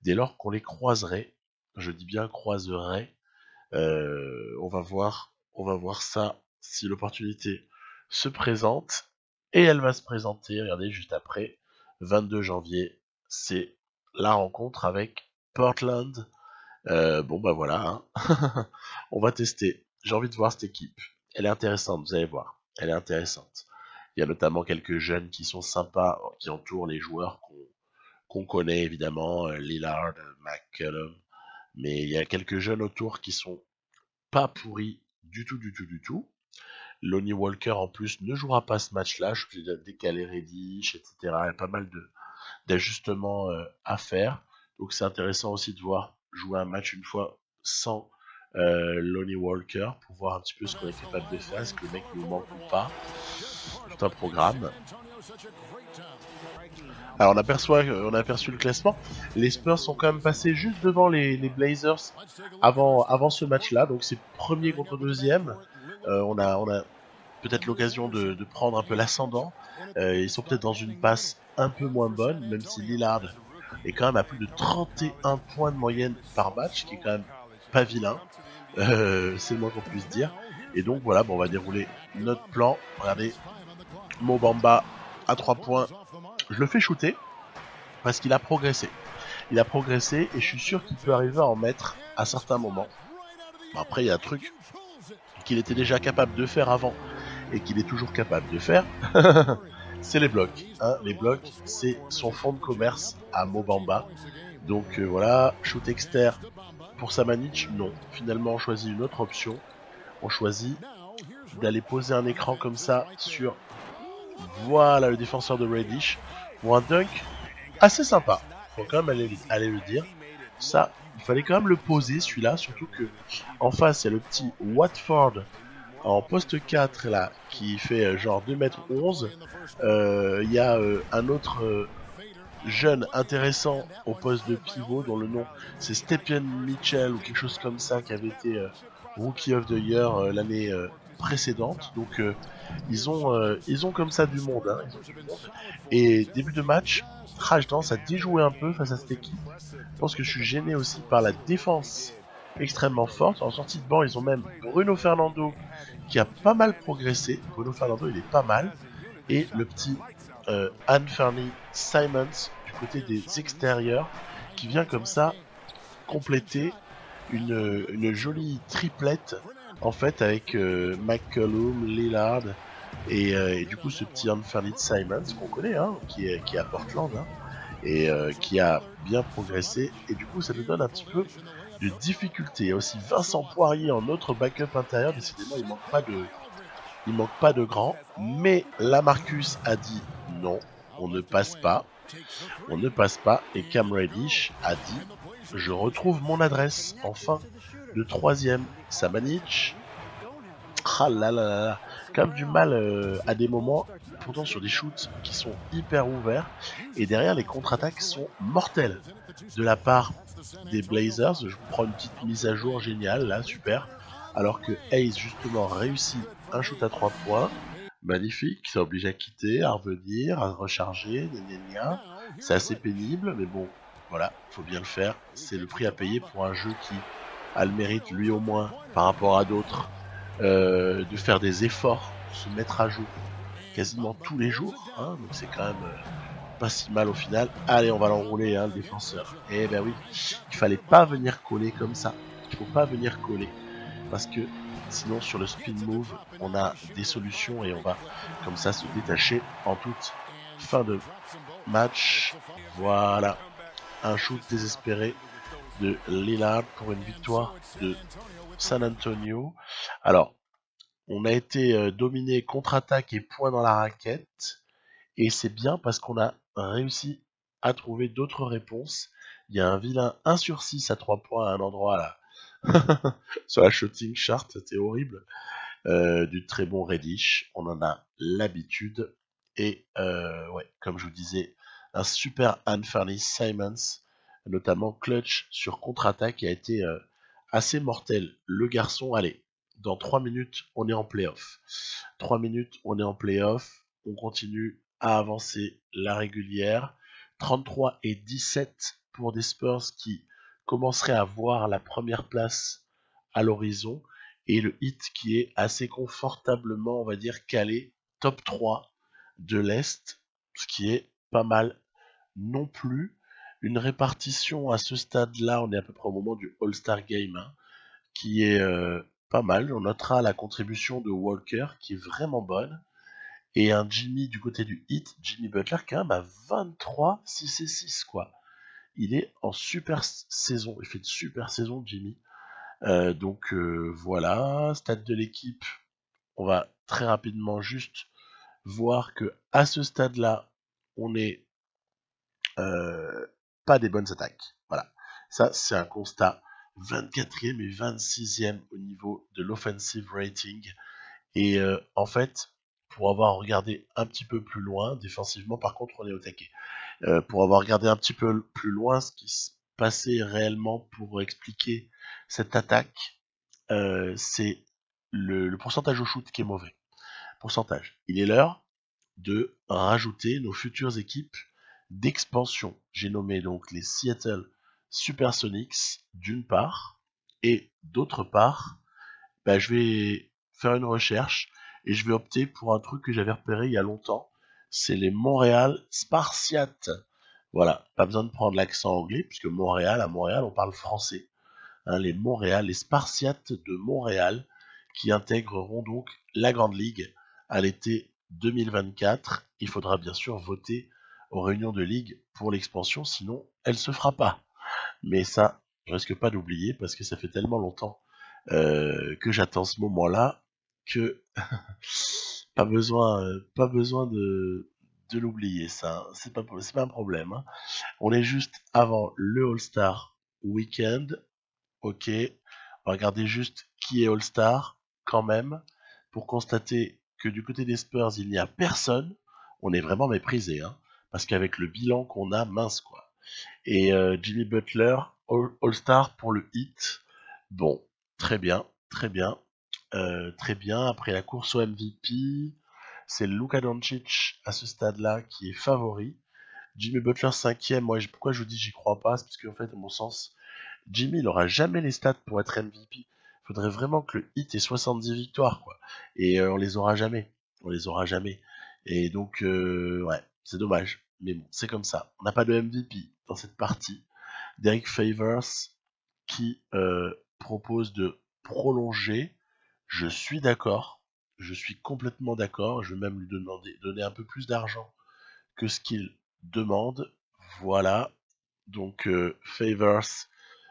dès lors qu'on les croiserait. Je dis bien croiserait. On va voir ça si l'opportunité se présente. Et elle va se présenter, regardez, juste après, 22 janvier, c'est la rencontre avec Portland. Bon bah voilà, hein. On va tester. J'ai envie de voir cette équipe. Elle est intéressante, vous allez voir. Elle est intéressante. Il y a notamment quelques jeunes qui sont sympas, qui entourent les joueurs qu'on connaît évidemment, Lillard, McCollum. Mais il y a quelques jeunes autour qui sont pas pourris du tout, du tout, du tout. Lonnie Walker en plus ne jouera pas ce match-là. Je suis décalé Reddish, etc. Il y a pas mal d'ajustements à faire. Donc c'est intéressant aussi de voir jouer un match une fois sans Lonnie Walker pour voir un petit peu ce qu'on est capable de faire, est-ce que le mec nous manque ou pas. Tout un programme. Alors on a aperçu le classement. Les Spurs sont quand même passés juste devant les Blazers avant ce match-là. Donc c'est premier contre deuxième. On a peut-être l'occasion de prendre un peu l'ascendant. Ils sont peut-être dans une passe un peu moins bonne, même si Lillard est quand même à plus de 31 points de moyenne par match, qui est quand même pas vilain. C'est le moins qu'on puisse dire. Et donc voilà, bon, on va dérouler notre plan. Regardez, Mo Bamba à 3 points. Je le fais shooter parce qu'il a progressé. Il a progressé et je suis sûr qu'il peut arriver à en mettre à certains moments. Bon, après, il y a un truc qu'il était déjà capable de faire avant et qu'il est toujours capable de faire. C'est les blocs. Hein. Les blocs, c'est son fonds de commerce à Mo Bamba. Donc voilà, shoot externe pour Samanic, non. Finalement, on choisit une autre option. On choisit d'aller poser un écran comme ça sur, voilà, le défenseur de Reddish pour un dunk assez sympa. Faut quand même aller le dire. Ça, il fallait quand même le poser celui-là, surtout que en face, il y a le petit Watford en poste 4 là, qui fait genre 2m11. Il y a un autre jeune intéressant au poste de pivot dont le nom c'est Stephen Mitchell ou quelque chose comme ça, qui avait été Rookie of the Year l'année précédente. Donc ils ont comme ça du monde, hein, ils ont du monde. Et début de match, j'ai tendance à déjouer un peu face à cette équipe. Je pense que je suis gêné aussi par la défense extrêmement forte. En sortie de banc, ils ont même Bruno Fernando qui a pas mal progressé. Bruno Fernando, il est pas mal. Et le petit Anthony Simons du côté des extérieurs qui vient comme ça compléter une jolie triplette en fait avec McCollum, Lillard et du coup ce petit Anthony Simons qu'on connaît, hein, qui est à Portland, hein, et qui a bien progressé, et du coup ça nous donne un petit peu de difficulté. Il y a aussi Vincent Poirier en autre backup intérieur. Décidément il manque pas de grand, mais Lamarcus a dit non, on ne passe pas, et Cam Reddish a dit je retrouve mon adresse, enfin, le troisième, Samanic. Ah là là là là, quand même du mal à des moments, pourtant sur des shoots qui sont hyper ouverts, et derrière les contre-attaques sont mortelles de la part des Blazers. Je prends une petite mise à jour géniale là, super, alors que Hayes justement réussit un shoot à 3 points, magnifique, qui s'est à quitter, à revenir, à recharger, c'est assez pénible, mais bon, voilà, faut bien le faire, c'est le prix à payer pour un jeu qui a le mérite, lui au moins, par rapport à d'autres, de faire des efforts, de se mettre à jour quasiment tous les jours, hein, donc c'est quand même pas si mal au final. Allez, on va l'enrouler, hein, le défenseur. Eh ben oui, il fallait pas venir coller comme ça, il faut pas venir coller, parce que sinon sur le spin move, on a des solutions et on va comme ça se détacher en toute fin de match. Voilà, un shoot désespéré de Lillard pour une victoire de San Antonio. Alors, on a été dominé contre-attaque et points dans la raquette. Et c'est bien parce qu'on a réussi à trouver d'autres réponses. Il y a un vilain 1 sur 6 à 3 points à un endroit là. Sur la shooting chart, c'était horrible. Du très bon Reddish, on en a l'habitude. Et ouais, comme je vous disais, un super Anthony Simons, notamment clutch sur contre-attaque, qui a été assez mortel. Le garçon, allez, dans 3 minutes, on est en playoff. 3 minutes, on est en playoff. On continue à avancer la régulière. 33 et 17 pour des Spurs qui commenceraient à voir la première place à l'horizon. Et le Heat qui est assez confortablement, on va dire, calé top 3 de l'Est, ce qui est pas mal non plus. Une répartition à ce stade-là, on est à peu près au moment du All-Star Game, hein, qui est pas mal. On notera la contribution de Walker, qui est vraiment bonne. Et un Jimmy du côté du Heat, Jimmy Butler, quand même à 23, 6 et 6, quoi. Il est en super saison. Il fait une super saison, Jimmy. Donc voilà, stade de l'équipe. On va très rapidement juste voir que à ce stade-là, on est pas des bonnes attaques. Voilà. Ça, c'est un constat. 24e et 26e au niveau de l'offensive rating. Et en fait, pour avoir regardé un petit peu plus loin, défensivement, par contre, on est au taquet. Pour avoir regardé un petit peu plus loin ce qui se passait réellement pour expliquer cette attaque, c'est le pourcentage au shoot qui est mauvais. Pourcentage. Il est l'heure de rajouter nos futures équipes d'expansion. J'ai nommé donc les Seattle Supersonics d'une part, et d'autre part, je vais faire une recherche et je vais opter pour un truc que j'avais repéré il y a longtemps. C'est les Montréal Spartiates. Voilà, pas besoin de prendre l'accent anglais, puisque Montréal, à Montréal, on parle français. Hein, les Spartiates de Montréal, qui intégreront donc la Grande Ligue à l'été 2024. Il faudra bien sûr voter aux réunions de ligue pour l'expansion, sinon elle se fera pas. Mais ça, je risque pas d'oublier parce que ça fait tellement longtemps que j'attends ce moment-là que pas besoin de l'oublier. Ça, c'est pas un problème. Hein. On est juste avant le All-Star Weekend. Ok, on va regarder juste qui est All-Star quand même pour constater que du côté des Spurs il n'y a personne. On est vraiment méprisé, hein, parce qu'avec le bilan qu'on a, mince quoi. Et Jimmy Butler, All-Star pour le hit. Bon, très bien, très bien, très bien. Après la course au MVP, c'est Luka Doncic à ce stade-là qui est favori. Jimmy Butler 5e, pourquoi je vous dis j'y crois pas, c'est parce qu'en fait, à mon sens, Jimmy il aura jamais les stats pour être MVP. Il faudrait vraiment que le hit ait 70 victoires, quoi. Et on les aura jamais. On les aura jamais. Et donc, ouais, c'est dommage. Mais bon, c'est comme ça. On n'a pas de MVP dans cette partie. Derek Favors qui propose de prolonger. Je suis d'accord. Je suis complètement d'accord. Je vais même lui donner un peu plus d'argent que ce qu'il demande. Voilà. Donc, Favors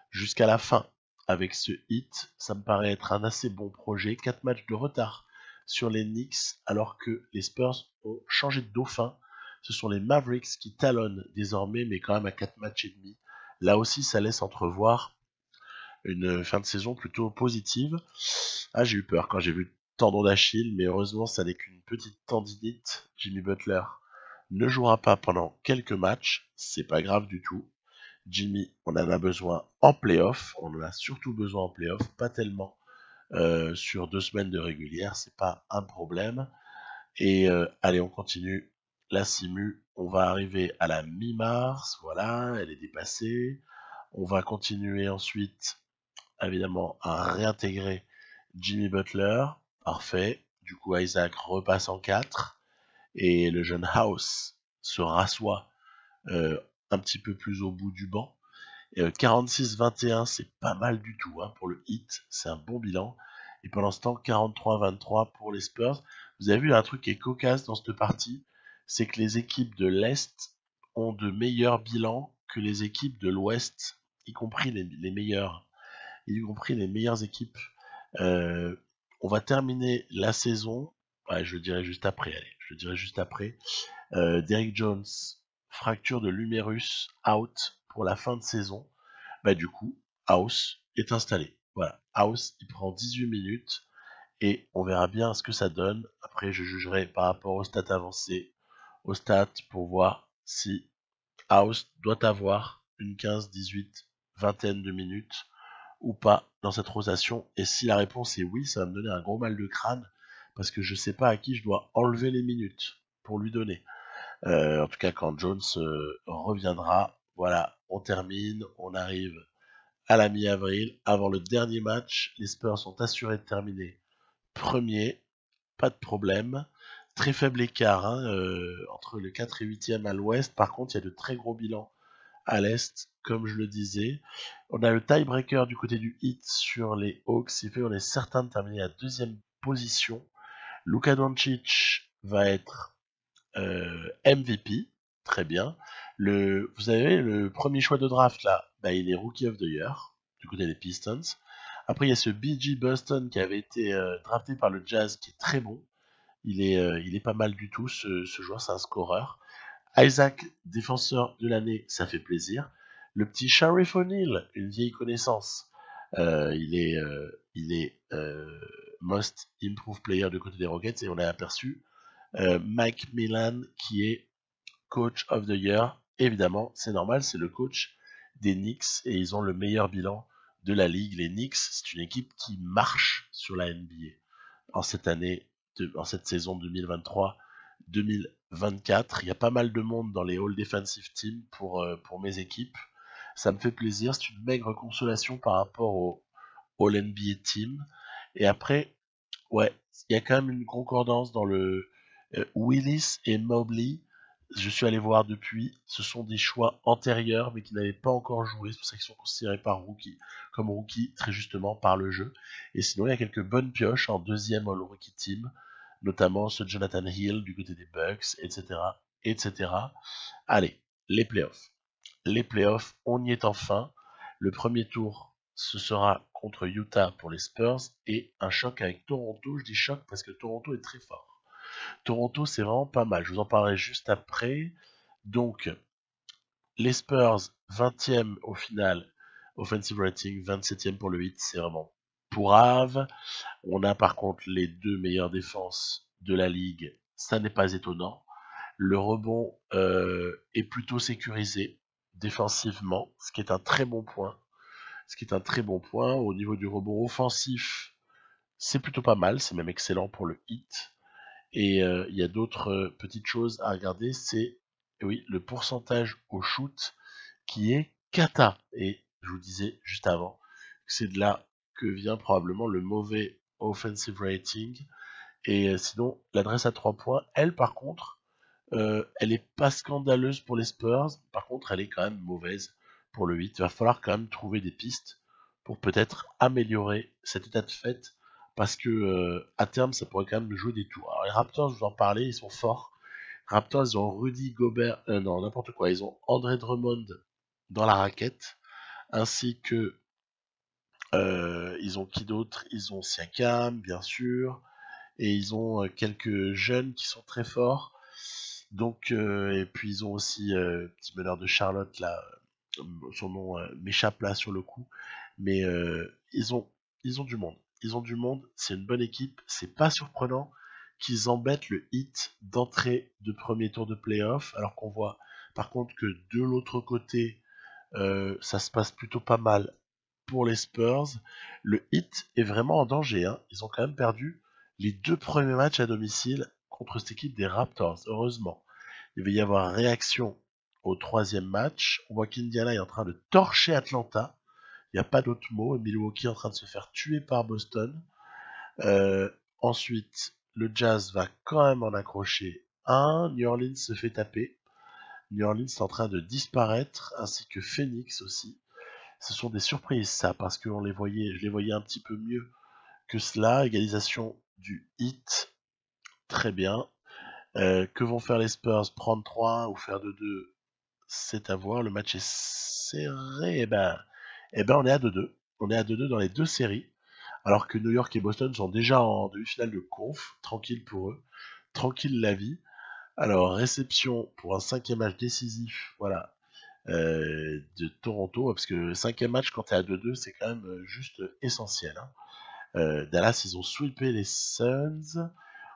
jusqu'à la fin avec ce hit, ça me paraît être un assez bon projet. 4 matchs de retard sur les Knicks alors que les Spurs ont changé de dauphin. Ce sont les Mavericks qui talonnent désormais, mais quand même à 4 matchs et demi. Là aussi, ça laisse entrevoir une fin de saison plutôt positive. Ah, j'ai eu peur quand j'ai vu le tendon d'Achille, mais heureusement, ça n'est qu'une petite tendinite. Jimmy Butler ne jouera pas pendant quelques matchs, c'est pas grave du tout. Jimmy, on en a besoin en playoff, on en a surtout besoin en playoff, pas tellement sur 2 semaines de régulière, c'est pas un problème. Et allez, on continue la simu, on va arriver à la mi-mars, voilà, elle est dépassée. On va continuer ensuite, évidemment, à réintégrer Jimmy Butler, parfait. Du coup, Isaac repasse en 4 et le jeune House se rassoit un petit peu plus au bout du banc. 46-21, c'est pas mal du tout hein, pour le hit, c'est un bon bilan. Et pendant ce temps, 43-23 pour les Spurs. Vous avez vu un truc qui est cocasse dans cette partie, c'est que les équipes de l'Est ont de meilleurs bilans que les équipes de l'Ouest, y compris les meilleures, y compris les meilleures équipes. Euh, on va terminer la saison, ouais, je le dirai juste après, allez, je le dirai juste après. Derrick Jones, fracture de l'humérus, out pour la fin de saison. Du coup, House est installé. Voilà, House, il prend 18 minutes et on verra bien ce que ça donne. Après, je jugerai par rapport aux stats avancées, aux stats pour voir si House doit avoir une 15, 18, vingtaine de minutes ou pas dans cette rotation. Et si la réponse est oui, ça va me donner un gros mal de crâne parce que je sais pas à qui je dois enlever les minutes pour lui donner. En tout cas, quand Jones reviendra, voilà, on termine, on arrive à la mi-avril. Avant le dernier match, les Spurs sont assurés de terminer premier, pas de problème. Très faible écart hein, entre le 4 et 8e à l'ouest. Par contre, il y a de très gros bilans à l'est, comme je le disais. On a le tiebreaker du côté du Heat sur les Hawks. Il fait on est certain de terminer à deuxième position. Luka Doncic va être MVP, très bien. Vous savez, le premier choix de draft là, il est Rookie of the Year du côté des Pistons. Après, il y a ce BG Boston qui avait été drafté par le Jazz qui est très bon. Il est pas mal du tout, ce joueur, c'est un scoreur. Isaac, défenseur de l'année, ça fait plaisir. Le petit Sharif O'Neal, une vieille connaissance. Il est Most Improved Player du côté des Rockets et on a aperçu Mike Millan qui est Coach of the Year. Évidemment, c'est normal, c'est le coach des Knicks et ils ont le meilleur bilan de la ligue. Les Knicks, c'est une équipe qui marche sur la NBA en cette année, en cette saison 2023-2024. Il y a pas mal de monde dans les All Defensive Teams pour mes équipes. Ça me fait plaisir, c'est une maigre consolation par rapport au All NBA Team. Et après, ouais, il y a quand même une concordance dans le Willis et Mobley. Je suis allé voir depuis, ce sont des choix antérieurs mais qui n'avaient pas encore joué, c'est pour ça qu'ils sont considérés comme rookie très justement par le jeu. Et sinon il y a quelques bonnes pioches en deuxième All Rookie Team, notamment ce Jonathan Hill du côté des Bucks, etc. etc. Allez, les playoffs. Les playoffs, on y est enfin. Le premier tour, ce sera contre Utah pour les Spurs et un choc avec Toronto. Je dis choc parce que Toronto est très fort. Toronto, c'est vraiment pas mal. Je vous en parlerai juste après. Donc, les Spurs, 20e au final, offensive rating, 27e pour le 8, c'est vraiment pourrave. On a par contre les deux meilleures défenses de la ligue, ça n'est pas étonnant. Le rebond est plutôt sécurisé défensivement, ce qui est un très bon point. Au niveau du rebond offensif, c'est plutôt pas mal, c'est même excellent pour le hit. Et il y a d'autres petites choses à regarder, c'est oui, le pourcentage au shoot qui est cata. Et je vous disais juste avant que c'est de là que vient probablement le mauvais offensive rating. Et sinon, l'adresse à 3 points, elle par contre, elle est pas scandaleuse pour les Spurs. Par contre, elle est quand même mauvaise pour le 8. Il va falloir quand même trouver des pistes pour peut-être améliorer cet état de fait. Parce que à terme, ça pourrait quand même jouer des tours. Alors les Raptors, je vous en parlais, ils sont forts. Raptors, ils ont Rudy Gobert, non, n'importe quoi. Ils ont André Drummond dans la raquette, ainsi que ils ont qui d'autre? Ils ont Siakam, bien sûr, et ils ont quelques jeunes qui sont très forts. Donc, et puis ils ont aussi petit meneur de Charlotte là, son nom m'échappe là sur le coup, mais ils ont du monde. Ils ont du monde, c'est une bonne équipe. C'est pas surprenant qu'ils embêtent le hit d'entrée de premier tour de playoff, alors qu'on voit par contre que de l'autre côté, ça se passe plutôt pas mal pour les Spurs. Le hit est vraiment en danger, hein. Ils ont quand même perdu les deux premiers matchs à domicile contre cette équipe des Raptors, heureusement. Il va y avoir réaction au troisième match. On voit qu'Indiana est en train de torcher Atlanta. Il n'y a pas d'autre mot. Milwaukee est en train de se faire tuer par Boston. Ensuite, le Jazz va quand même en accrocher un. New Orleans se fait taper. New Orleans est en train de disparaître, ainsi que Phoenix aussi. Ce sont des surprises, ça, parce que je les voyais un petit peu mieux que cela. Égalisation du Heat, très bien. Que vont faire les Spurs? Prendre 3 ou faire 2-2? C'est à voir. Le match est serré. Eh ben, on est à 2-2. On est à 2-2 dans les deux séries. Alors que New York et Boston sont déjà en demi-finale de conf. Tranquille pour eux. Tranquille la vie. Alors, réception pour un cinquième match décisif. Voilà. De Toronto. Parce que le cinquième match, quand t'es à 2-2, c'est quand même juste essentiel. Hein. Dallas, ils ont sweepé les Suns.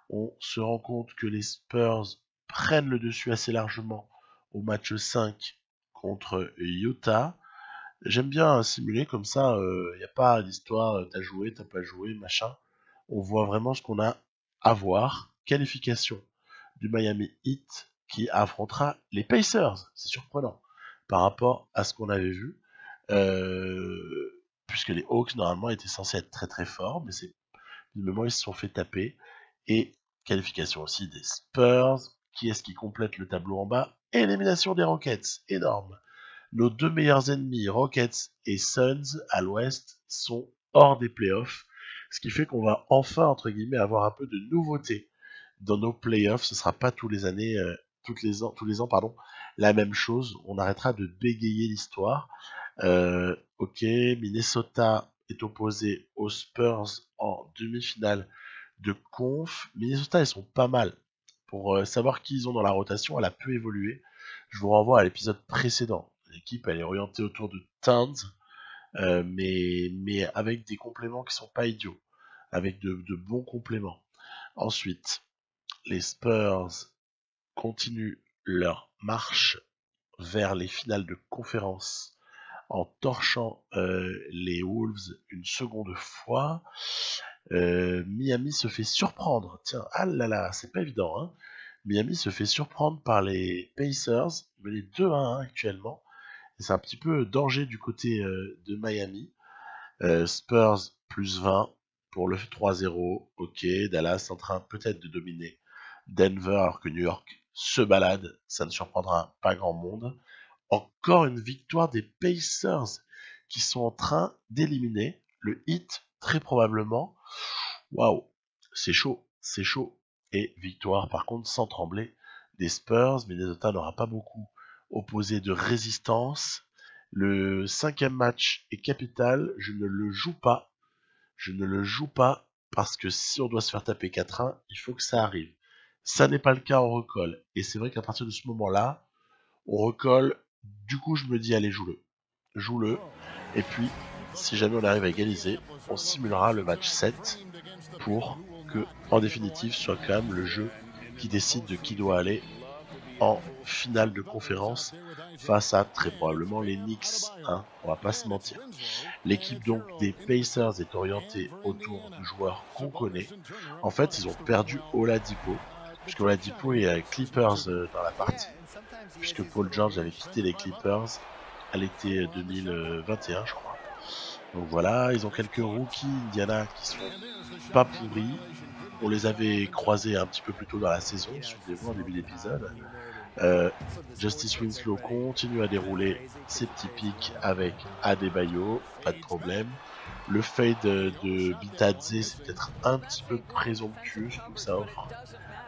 On se rend compte que les Spurs prennent le dessus assez largement au match 5 contre Utah. J'aime bien simuler comme ça, il n'y a pas d'histoire, t'as joué, t'as pas joué, machin. On voit vraiment ce qu'on a à voir. Qualification du Miami Heat qui affrontera les Pacers. C'est surprenant par rapport à ce qu'on avait vu. Puisque les Hawks normalement étaient censés être très très forts, mais c'est du moment ils se sont fait taper. Et qualification aussi des Spurs. Qui est-ce qui complète le tableau en bas? Élimination des Rockets. Énorme. Nos deux meilleurs ennemis, Rockets et Suns, à l'ouest, sont hors des playoffs. Ce qui fait qu'on va enfin, entre guillemets, avoir un peu de nouveauté dans nos playoffs. Ce sera pas tous les années, tous les ans, pardon, la même chose. On arrêtera de bégayer l'histoire. Ok, Minnesota est opposé aux Spurs en demi-finale de conf. Minnesota, ils sont pas mal. Pour savoir qui ils ont dans la rotation, elle a peu évolué. Je vous renvoie à l'épisode précédent. L'équipe, elle est orientée autour de Towns, mais avec des compléments qui sont pas idiots, avec de bons compléments. Ensuite, les Spurs continuent leur marche vers les finales de conférence en torchant les Wolves une seconde fois. Miami se fait surprendre. Tiens, ah là là, c'est pas évident, hein. Miami se fait surprendre par les Pacers, menés 2-1 actuellement. Et c'est un petit peu danger du côté de Miami. Spurs plus 20 pour le 3-0. Ok, Dallas en train peut-être de dominer Denver alors que New York se balade. Ça ne surprendra pas grand monde. Encore une victoire des Pacers qui sont en train d'éliminer le Heat très probablement. Waouh, c'est chaud, c'est chaud. Et victoire par contre sans trembler des Spurs. Minnesota n'aura pas beaucoup opposé de résistance. Le 5e match est capital. Je ne le joue pas. Je ne le joue pas parce que si on doit se faire taper 4-1, il faut que ça arrive. Ça n'est pas le cas, on recolle. Et c'est vrai qu'à partir de ce moment-là, on recolle. Du coup, je me dis, allez, joue-le. Joue-le. Et puis, si jamais on arrive à égaliser, on simulera le match 7 pour que, en définitive, soit quand même le jeu qui décide de qui doit aller en finale de conférence face à très probablement les Knicks, hein, on va pas se mentir. L'équipe donc des Pacers est orientée autour de joueurs qu'on connaît. En fait, ils ont perdu Oladipo, puisque Oladipo est Clippers dans la partie, puisque Paul George avait quitté les Clippers à l'été 2021, je crois. Donc voilà, ils ont quelques rookies Indiana qui sont pas pourris. On les avait croisés un petit peu plus tôt dans la saison, souvenez-vous en début d'épisode. Justice Winslow continue à dérouler ses petits pics avec Adebayo, pas de problème. Le fade de Bitadze, c'est peut-être un petit peu présomptueux, surtout que ça offre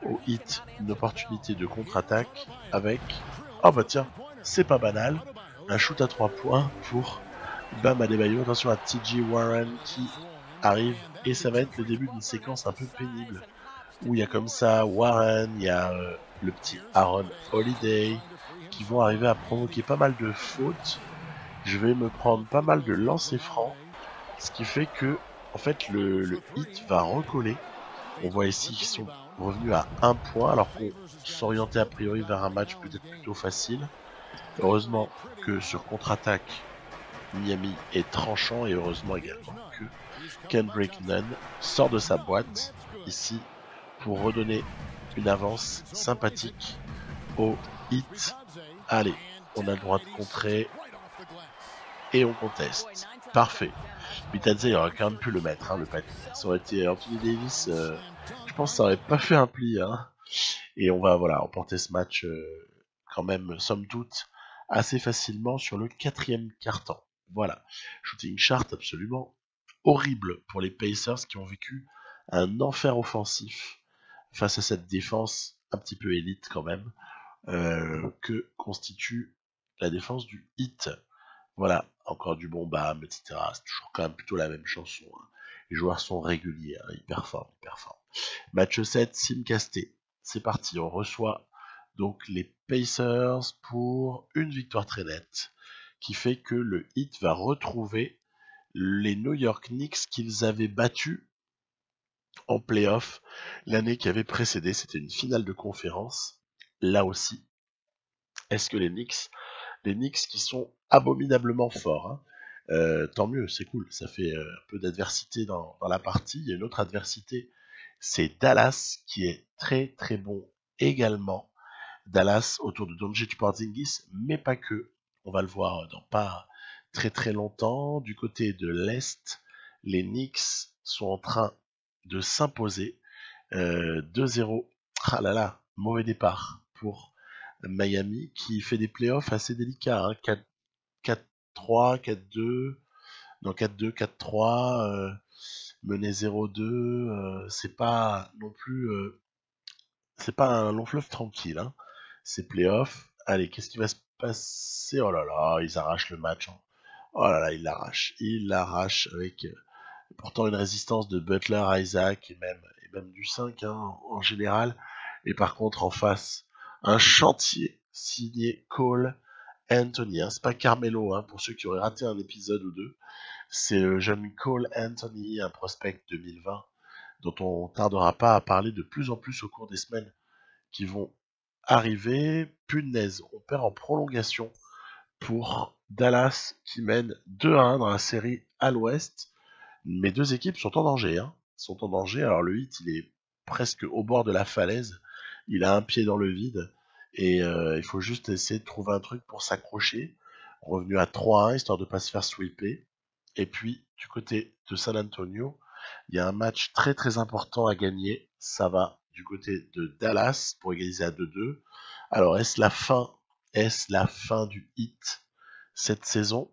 au Heat une opportunité de contre-attaque avec, oh bah tiens, c'est pas banal, un shoot à 3 points pour Bam Adebayo. Attention à TJ Warren qui arrive et ça va être le début d'une séquence un peu pénible où il y a comme ça Warren, il y a le petit Aaron Holiday qui vont arriver à provoquer pas mal de fautes. Je vais me prendre pas mal de lancers francs, ce qui fait que en fait le Heat va recoller. On voit ici qu'ils sont revenus à 1 point alors qu'on s'orientait a priori vers un match peut-être plutôt facile. Heureusement que sur contre-attaque, Miami est tranchant et heureusement également que Kendrick Nunn sort de sa boîte ici pour redonner une avance sympathique au Heat. Allez, on a le droit de contrer et on conteste. Parfait. Bitadze, il aurait quand même pu le mettre, hein, le panier. Ça aurait été Anthony Davis, je pense que ça aurait pas fait un pli. Hein. Et on va voilà emporter ce match quand même, somme toute, assez facilement sur le 4e quart-temps. Voilà. Shooting chart absolument horrible pour les Pacers qui ont vécu un enfer offensif face à cette défense un petit peu élite quand même, que constitue la défense du Heat. Voilà, encore du bon bam, etc. C'est toujours quand même plutôt la même chanson. Hein. Les joueurs sont réguliers, hein, ils performent, ils performent. Match 7, Simcasté. C'est parti, on reçoit donc les Pacers pour une victoire très nette, qui fait que le Heat va retrouver les New York Knicks qu'ils avaient battus en playoff l'année qui avait précédé. C'était une finale de conférence. Là aussi, est-ce que les Knicks qui sont abominablement forts, hein, tant mieux, c'est cool, ça fait un peu d'adversité dans la partie. Il y a une autre adversité, c'est Dallas qui est très très bon également. Dallas autour de Doncic Porzingis, mais pas que. On va le voir dans pas très très longtemps. Du côté de l'Est, les Knicks sont en train de s'imposer 2-0. Ah là là, mauvais départ pour Miami qui fait des playoffs assez délicats. Hein. 4-3, 4-2, non 4-2, 4-3, mené 0-2. C'est pas non plus, c'est pas un long fleuve tranquille. Hein. C'est playoffs. Allez, qu'est-ce qui va se passer? Oh là là, ils arrachent le match. Hein. Oh là là, ils l'arrachent. Ils l'arrachent avec pourtant une résistance de Butler, Isaac et même du 5 hein, en général. Et par contre, en face, un chantier signé Cole Anthony, hein, c'est pas Carmelo, hein, pour ceux qui auraient raté un épisode ou deux. C'est le jeune Cole Anthony, un prospect 2020, dont on tardera pas à parler de plus en plus au cours des semaines qui vont arriver. Punaise, on perd en prolongation pour Dallas qui mène 2-1 dans la série à l'ouest. Mes deux équipes sont en danger, hein. Sont en danger. Alors le Heat, il est presque au bord de la falaise. Il a un pied dans le vide. Et il faut juste essayer de trouver un truc pour s'accrocher. Revenu à 3-1, histoire de ne pas se faire sweeper. Et puis, du côté de San Antonio, il y a un match très très important à gagner. Ça va du côté de Dallas pour égaliser à 2-2. Alors, est-ce la fin du Heat cette saison?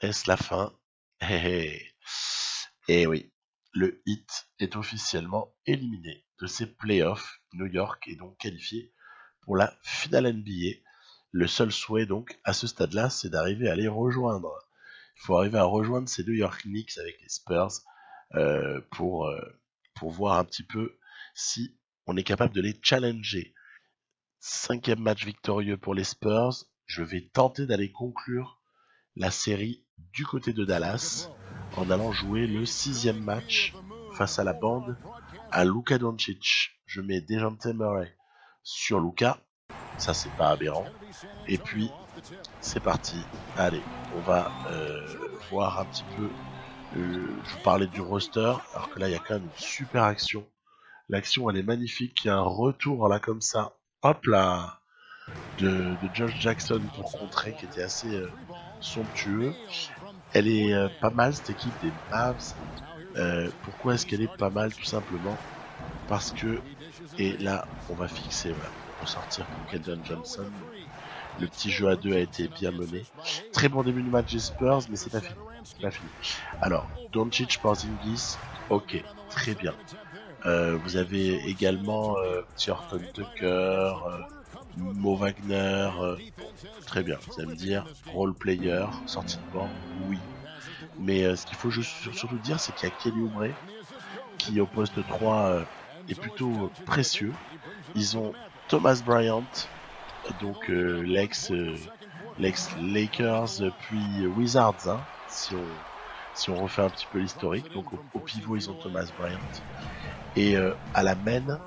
Est-ce la fin? Et oui, le Heat est officiellement éliminé de ses playoffs. New York est donc qualifié pour la finale NBA. Le seul souhait donc à ce stade-là, c'est d'arriver à les rejoindre. Il faut arriver à rejoindre ces New York Knicks avec les Spurs pour voir un petit peu si on est capable de les challenger. 5e match victorieux pour les Spurs. Je vais tenter d'aller conclure la série du côté de Dallas en allant jouer le 6e match face à la bande à Luka Doncic. Je mets Dejounte Murray sur Luka, ça c'est pas aberrant. Et puis c'est parti. Allez, on va voir un petit peu. Je vous parlais du roster, alors que là il y a quand même une super action. L'action elle est magnifique. Il y a un retour là comme ça. Hop là, de Josh Jackson pour contrer, qui était assez somptueux. Elle est pas mal cette équipe des Mavs. Pourquoi est-ce qu'elle est pas mal? Tout simplement parce que, et là on va fixer, voilà, pour sortir pour Keldon Johnson. Le petit jeu à deux a été bien mené. Très bon début de match des Spurs, mais c'est pas fini. Alors, Doncic, Porzingis, ok, très bien. Vous avez également Thornton Tucker, Mo Wagner, très bien. Vous allez me dire, role player, sortie de banc, oui. Mais ce qu'il faut surtout dire, c'est qu'il y a Kelly Oubre qui au poste 3 est plutôt précieux. Ils ont Thomas Bryant, donc l'ex Lakers puis Wizards, hein, si on refait un petit peu l'historique. Donc au pivot ils ont Thomas Bryant et à la main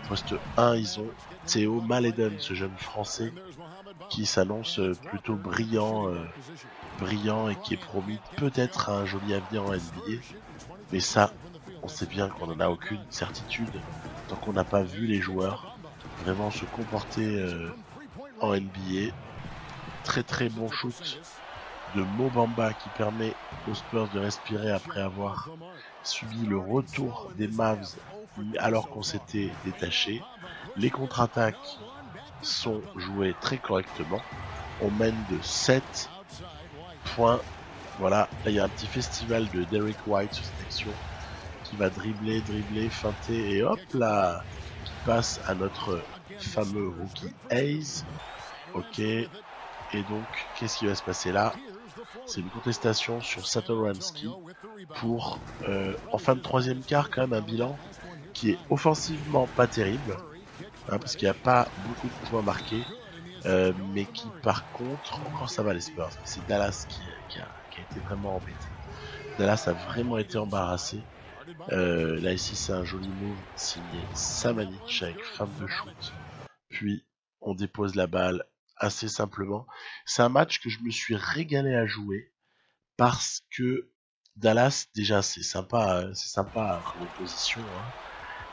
poste 1 ils ont Théo Maledon, ce jeune français qui s'annonce plutôt brillant et qui est promis peut-être un joli avenir en NBA, mais ça on sait bien qu'on n'en a aucune certitude tant qu'on n'a pas vu les joueurs vraiment se comporter en NBA. Très très bon shoot de Mo Bamba qui permet aux Spurs de respirer après avoir subi le retour des Mavs alors qu'on s'était détaché. Les contre-attaques sont jouées très correctement. On mène de 7 points. Voilà, là il y a un petit festival de Derrick White sur cette action qui va dribbler, feinter et hop là, qui passe à notre fameux rookie Hayes. Ok, et donc qu'est-ce qui va se passer là? C'est une contestation sur Satoransky pour, en fin de troisième quart, quand même un bilan qui est offensivement pas terrible, hein, parce qu'il n'y a pas beaucoup de points marqués, mais qui par contre, encore ça va les Spurs, c'est Dallas qui a été vraiment embêté. Dallas a vraiment été embarrassé. Là ici c'est un joli move signé Samanic avec fin de shoot, puis on dépose la balle assez simplement. C'est un match que je me suis régalé à jouer parce que Dallas, déjà c'est sympa comme opposition, hein.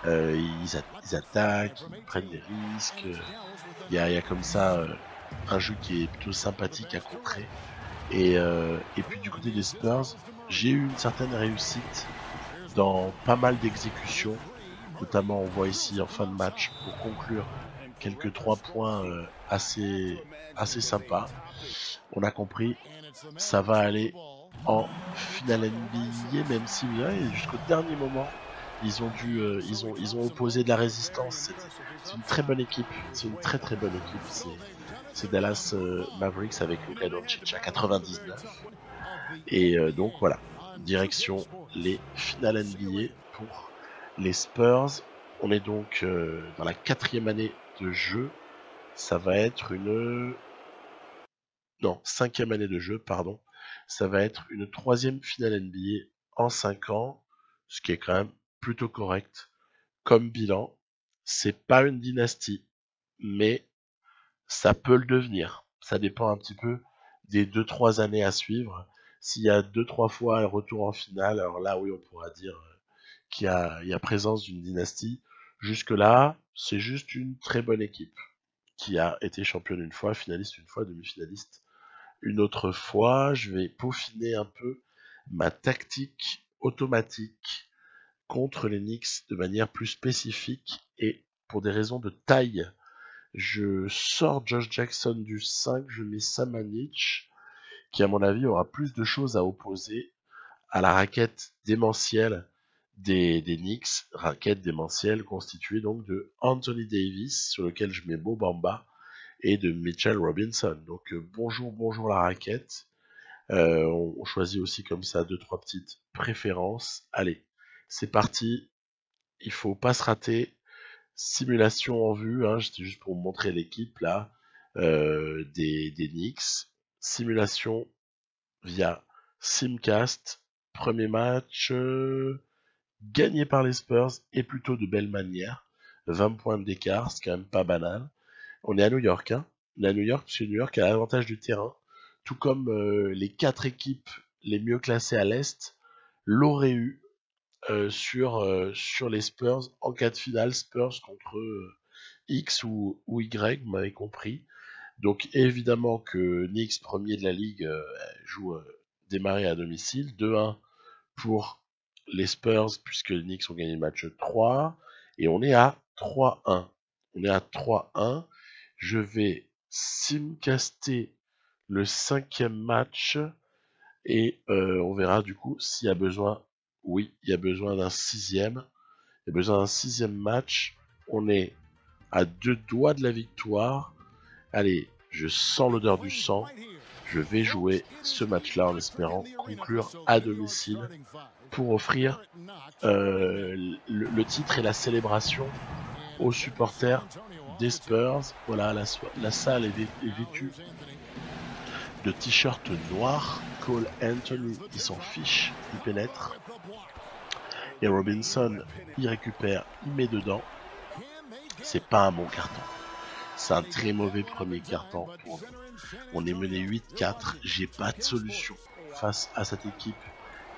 Ils attaquent, ils prennent des risques, il y a comme ça un jeu qui est plutôt sympathique à contrer. Et puis du côté des Spurs, j'ai eu une certaine réussite dans pas mal d'exécutions, notamment on voit ici en fin de match pour conclure quelques 3 points assez sympas. On a compris, ça va aller en finale NBA, même si jusqu'au dernier moment ils ont opposé de la résistance. C'est une très bonne équipe, c'est une très très bonne équipe. C'est Dallas Mavericks avec Luka Doncic à 99. Et donc voilà, direction les finales NBA pour les Spurs. On est donc dans la 4e année de jeu. Ça va être une non, 5e année de jeu, pardon. Ça va être une 3e finale NBA en 5 ans, ce qui est quand même plutôt correct comme bilan. C'est pas une dynastie, mais ça peut le devenir. Ça dépend un petit peu des 2-3 années à suivre. S'il y a 2-3 fois le retour en finale, alors là oui on pourra dire qu'il y a présence d'une dynastie. Jusque-là, c'est juste une très bonne équipe qui a été championne une fois, finaliste une fois, demi-finaliste une autre fois. Je vais peaufiner un peu ma tactique automatique contre les Knicks de manière plus spécifique et pour des raisons de taille. Je sors Josh Jackson du 5, je mets Samanic, qui à mon avis aura plus de choses à opposer à la raquette démentielle des Knicks, raquette démentielle constituée donc de Anthony Davis, sur lequel je mets Mo Bamba, et de Mitchell Robinson. Donc bonjour la raquette. On choisit aussi comme ça 2-3 petites préférences. Allez, c'est parti. Il faut pas se rater. Simulation en vue, hein, c'était juste pour vous montrer l'équipe là des Knicks. Simulation via Simcast. Premier match gagné par les Spurs et plutôt de belle manière. 20 points d'écart, c'est quand même pas banal. On est à New York, hein. On est à New York parce que New York a l'avantage du terrain, tout comme les 4 équipes les mieux classées à l'Est l'auraient eu sur les Spurs en cas de finale. Spurs contre X ou Y, vous m'avez compris. Donc évidemment que Knicks, premier de la ligue, joue démarrer à domicile. 2-1 pour les Spurs puisque les Knicks ont gagné le match 3. Et on est à 3-1. On est à 3-1. Je vais simcaster le 5e match et on verra du coup s'il y a besoin. Oui, il y a besoin d'un 6e. Il y a besoin d'un 6e match. On est à 2 doigts de la victoire. Allez, je sens l'odeur du sang. Je vais jouer ce match-là en espérant conclure à domicile pour offrir le titre et la célébration aux supporters des Spurs. Voilà, la salle est vêtue de t-shirts noirs. Cole Anthony, il s'en fiche, il pénètre. Et Robinson, il récupère, il met dedans. C'est pas un bon carton. C'est un très mauvais premier carton pour nous. On est mené 8-4. J'ai pas de solution face à cette équipe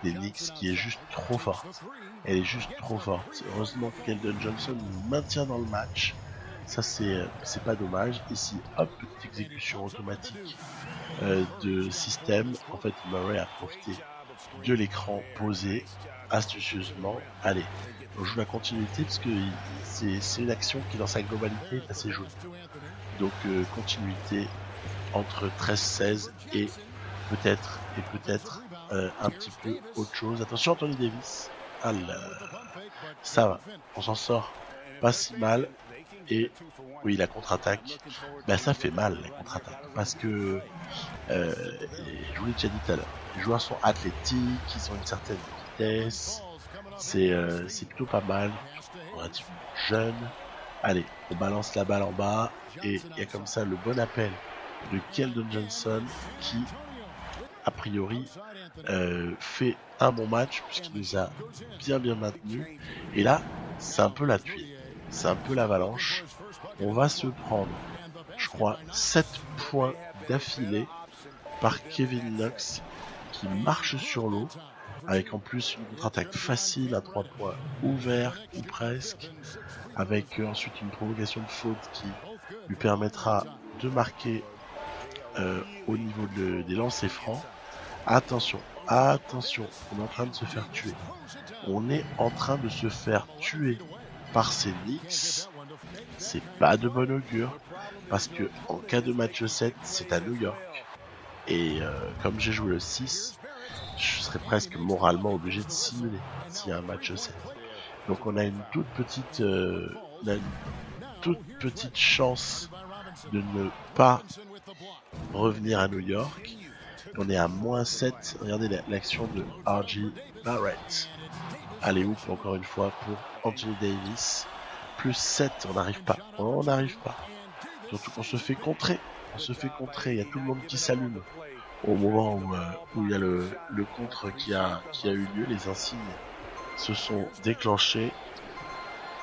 des Knicks qui est juste trop forte. Elle est juste trop forte. Heureusement que Keldon Johnson nous maintient dans le match. Ça c'est pas dommage. Ici, hop, petite exécution automatique de système. En fait, Murray a profité de l'écran posé astucieusement. Allez, on joue la continuité parce que c'est une action qui dans sa globalité est assez jolie. Donc continuité entre 13-16 et peut-être un petit peu autre chose. Attention Anthony Davis. Ça va, on s'en sort pas si mal. Et oui, la contre-attaque, ben ça fait mal la contre-attaque parce que je vous l'ai déjà dit tout à l'heure, les joueurs sont athlétiques, ils ont une certaine vitesse, c'est plutôt pas mal, relativement jeune. Allez, on balance la balle en bas et il y a comme ça le bon appel de Keldon Johnson qui a priori fait un bon match puisqu'il nous a bien maintenus. Et là, c'est un peu la tuile. C'est un peu l'avalanche. On va se prendre, je crois, 7 points d'affilée par Kevin Knox qui marche sur l'eau, avec en plus une contre-attaque facile à 3 points ouvert ou presque, avec ensuite une provocation de faute qui lui permettra de marquer au niveau des lancers francs. Attention, on est en train de se faire tuer. On est en train de se faire tuer par ces Knicks. C'est pas de bon augure parce que en cas de match 7, c'est à New York. Et comme j'ai joué le 6, je serais presque moralement obligé de simuler s'il y a un match 7. Donc on a une toute petite chance de ne pas revenir à New York. On est à -7. Regardez l'action de R.J. Barrett. Allez, ouf, encore une fois pour Anthony Davis. +7, on n'arrive pas. Surtout qu'on se fait contrer. on se fait contrer, il y a tout le monde qui s'allume au moment où il y a le contre qui a eu lieu, les insignes se sont déclenchés.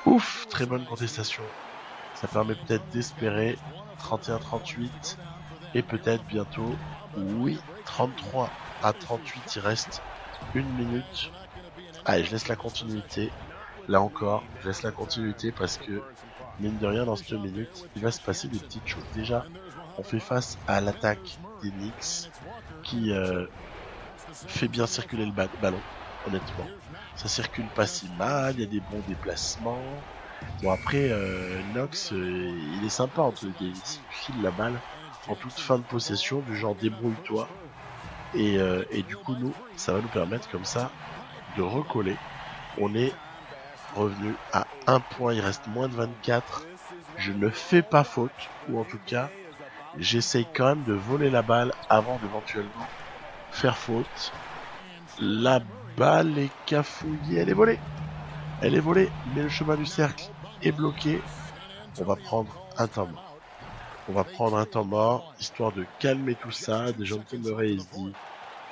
Ouf, très bonne contestation. Ça permet peut-être d'espérer 31-38 et peut-être bientôt, oui, 33 à 38, il reste une minute. Allez, je laisse la continuité. Là encore, je laisse la continuité parce que, mine de rien, dans cette minute, il va se passer des petites choses. Déjà, on fait face à l'attaque des Knicks qui fait bien circuler le ballon, honnêtement. Ça circule pas si mal, il y a des bons déplacements. Bon après, Knox, il est sympa entre les Davis. Il file la balle en toute fin de possession, du genre débrouille-toi. Et du coup, nous, ça va nous permettre comme ça de recoller. On est revenu à 1 point, il reste moins de 24. Je ne fais pas faute, ou en tout cas, j'essaye quand même de voler la balle avant d'éventuellement faire faute. La balle est cafouillée, elle est volée. Elle est volée, mais le chemin du cercle est bloqué. On va prendre un temps mort. On va prendre un temps mort, histoire de calmer tout ça. DeJounte Murray, il se dit,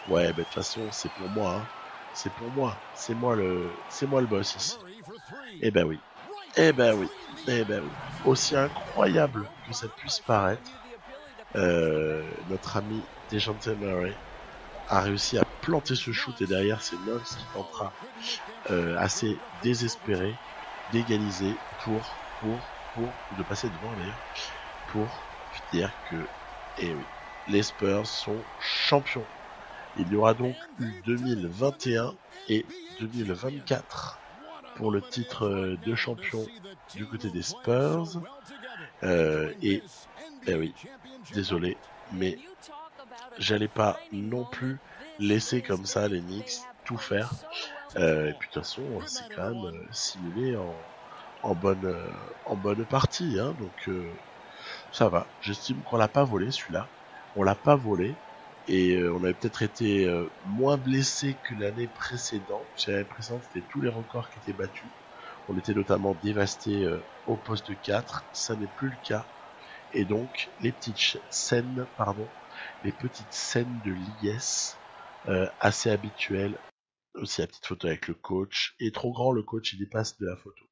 ouais, bah, de toute façon, c'est pour moi, hein. C'est pour moi. C'est moi le boss ici. Eh ben oui. Eh ben oui. Eh ben oui. Aussi incroyable que ça puisse paraître, notre ami DeJounte Murray a réussi à planter ce shoot et derrière c'est Knox qui tentera assez désespéré d'égaliser pour de passer devant d'ailleurs pour dire que eh oui, les Spurs sont champions. Il y aura donc eu 2021 et 2024 pour le titre de champion du côté des Spurs. Et eh oui, désolé, mais j'allais pas non plus laisser comme ça les Knicks tout faire. Et puis de toute façon, c'est quand même simulé en bonne partie, hein, donc ça va. J'estime qu'on l'a pas volé celui-là. On l'a pas volé et on avait peut-être été moins blessé que l'année précédente. L'année précédente, c'était tous les records qui étaient battus. On était notamment dévasté au poste 4. Ça n'est plus le cas. Et donc, les petites scènes de liesse assez habituelles. Aussi la petite photo avec le coach. Et trop grand, le coach, il dépasse de la photo.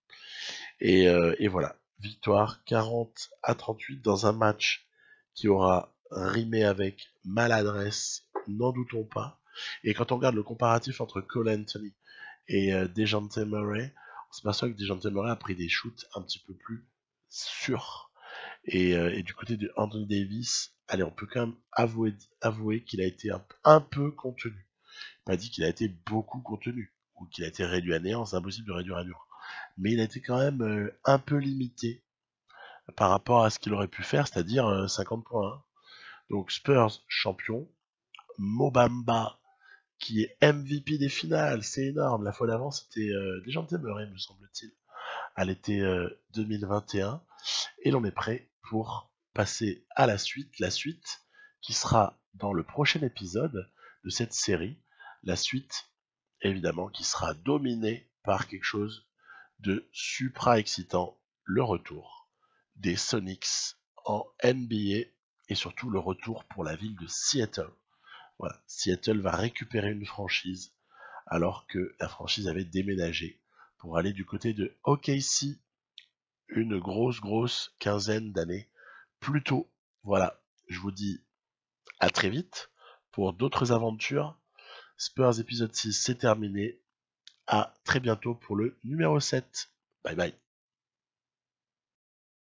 Et voilà, victoire 40 à 38 dans un match qui aura rimé avec maladresse, n'en doutons pas. Et quand on regarde le comparatif entre Cole Anthony et DeJounte Murray, on s'aperçoit que DeJounte Murray a pris des shoots un petit peu plus sûrs. Et du côté de Anthony Davis, allez, on peut quand même avouer qu'il a été un peu contenu. Pas dit qu'il a été beaucoup contenu, ou qu'il a été réduit à néant, c'est impossible de réduire à néant. Mais il a été quand même un peu limité par rapport à ce qu'il aurait pu faire, c'est-à-dire 50 points. Hein. Donc Spurs champion, Mobamba qui est MVP des finales, c'est énorme. La fois d'avant c'était DeJounte Murray, me semble-t-il, à l'été 2021. Et l'on est prêt pour passer à la suite qui sera dans le prochain épisode de cette série. La suite, évidemment, qui sera dominée par quelque chose de supra excitant, le retour des Sonics en NBA et surtout le retour pour la ville de Seattle. Voilà, Seattle va récupérer une franchise alors que la franchise avait déménagé pour aller du côté de OKC une grosse quinzaine d'années plus tôt. Voilà, je vous dis à très vite pour d'autres aventures. Spurs épisode 6, c'est terminé. À très bientôt pour le numéro 7. Bye bye.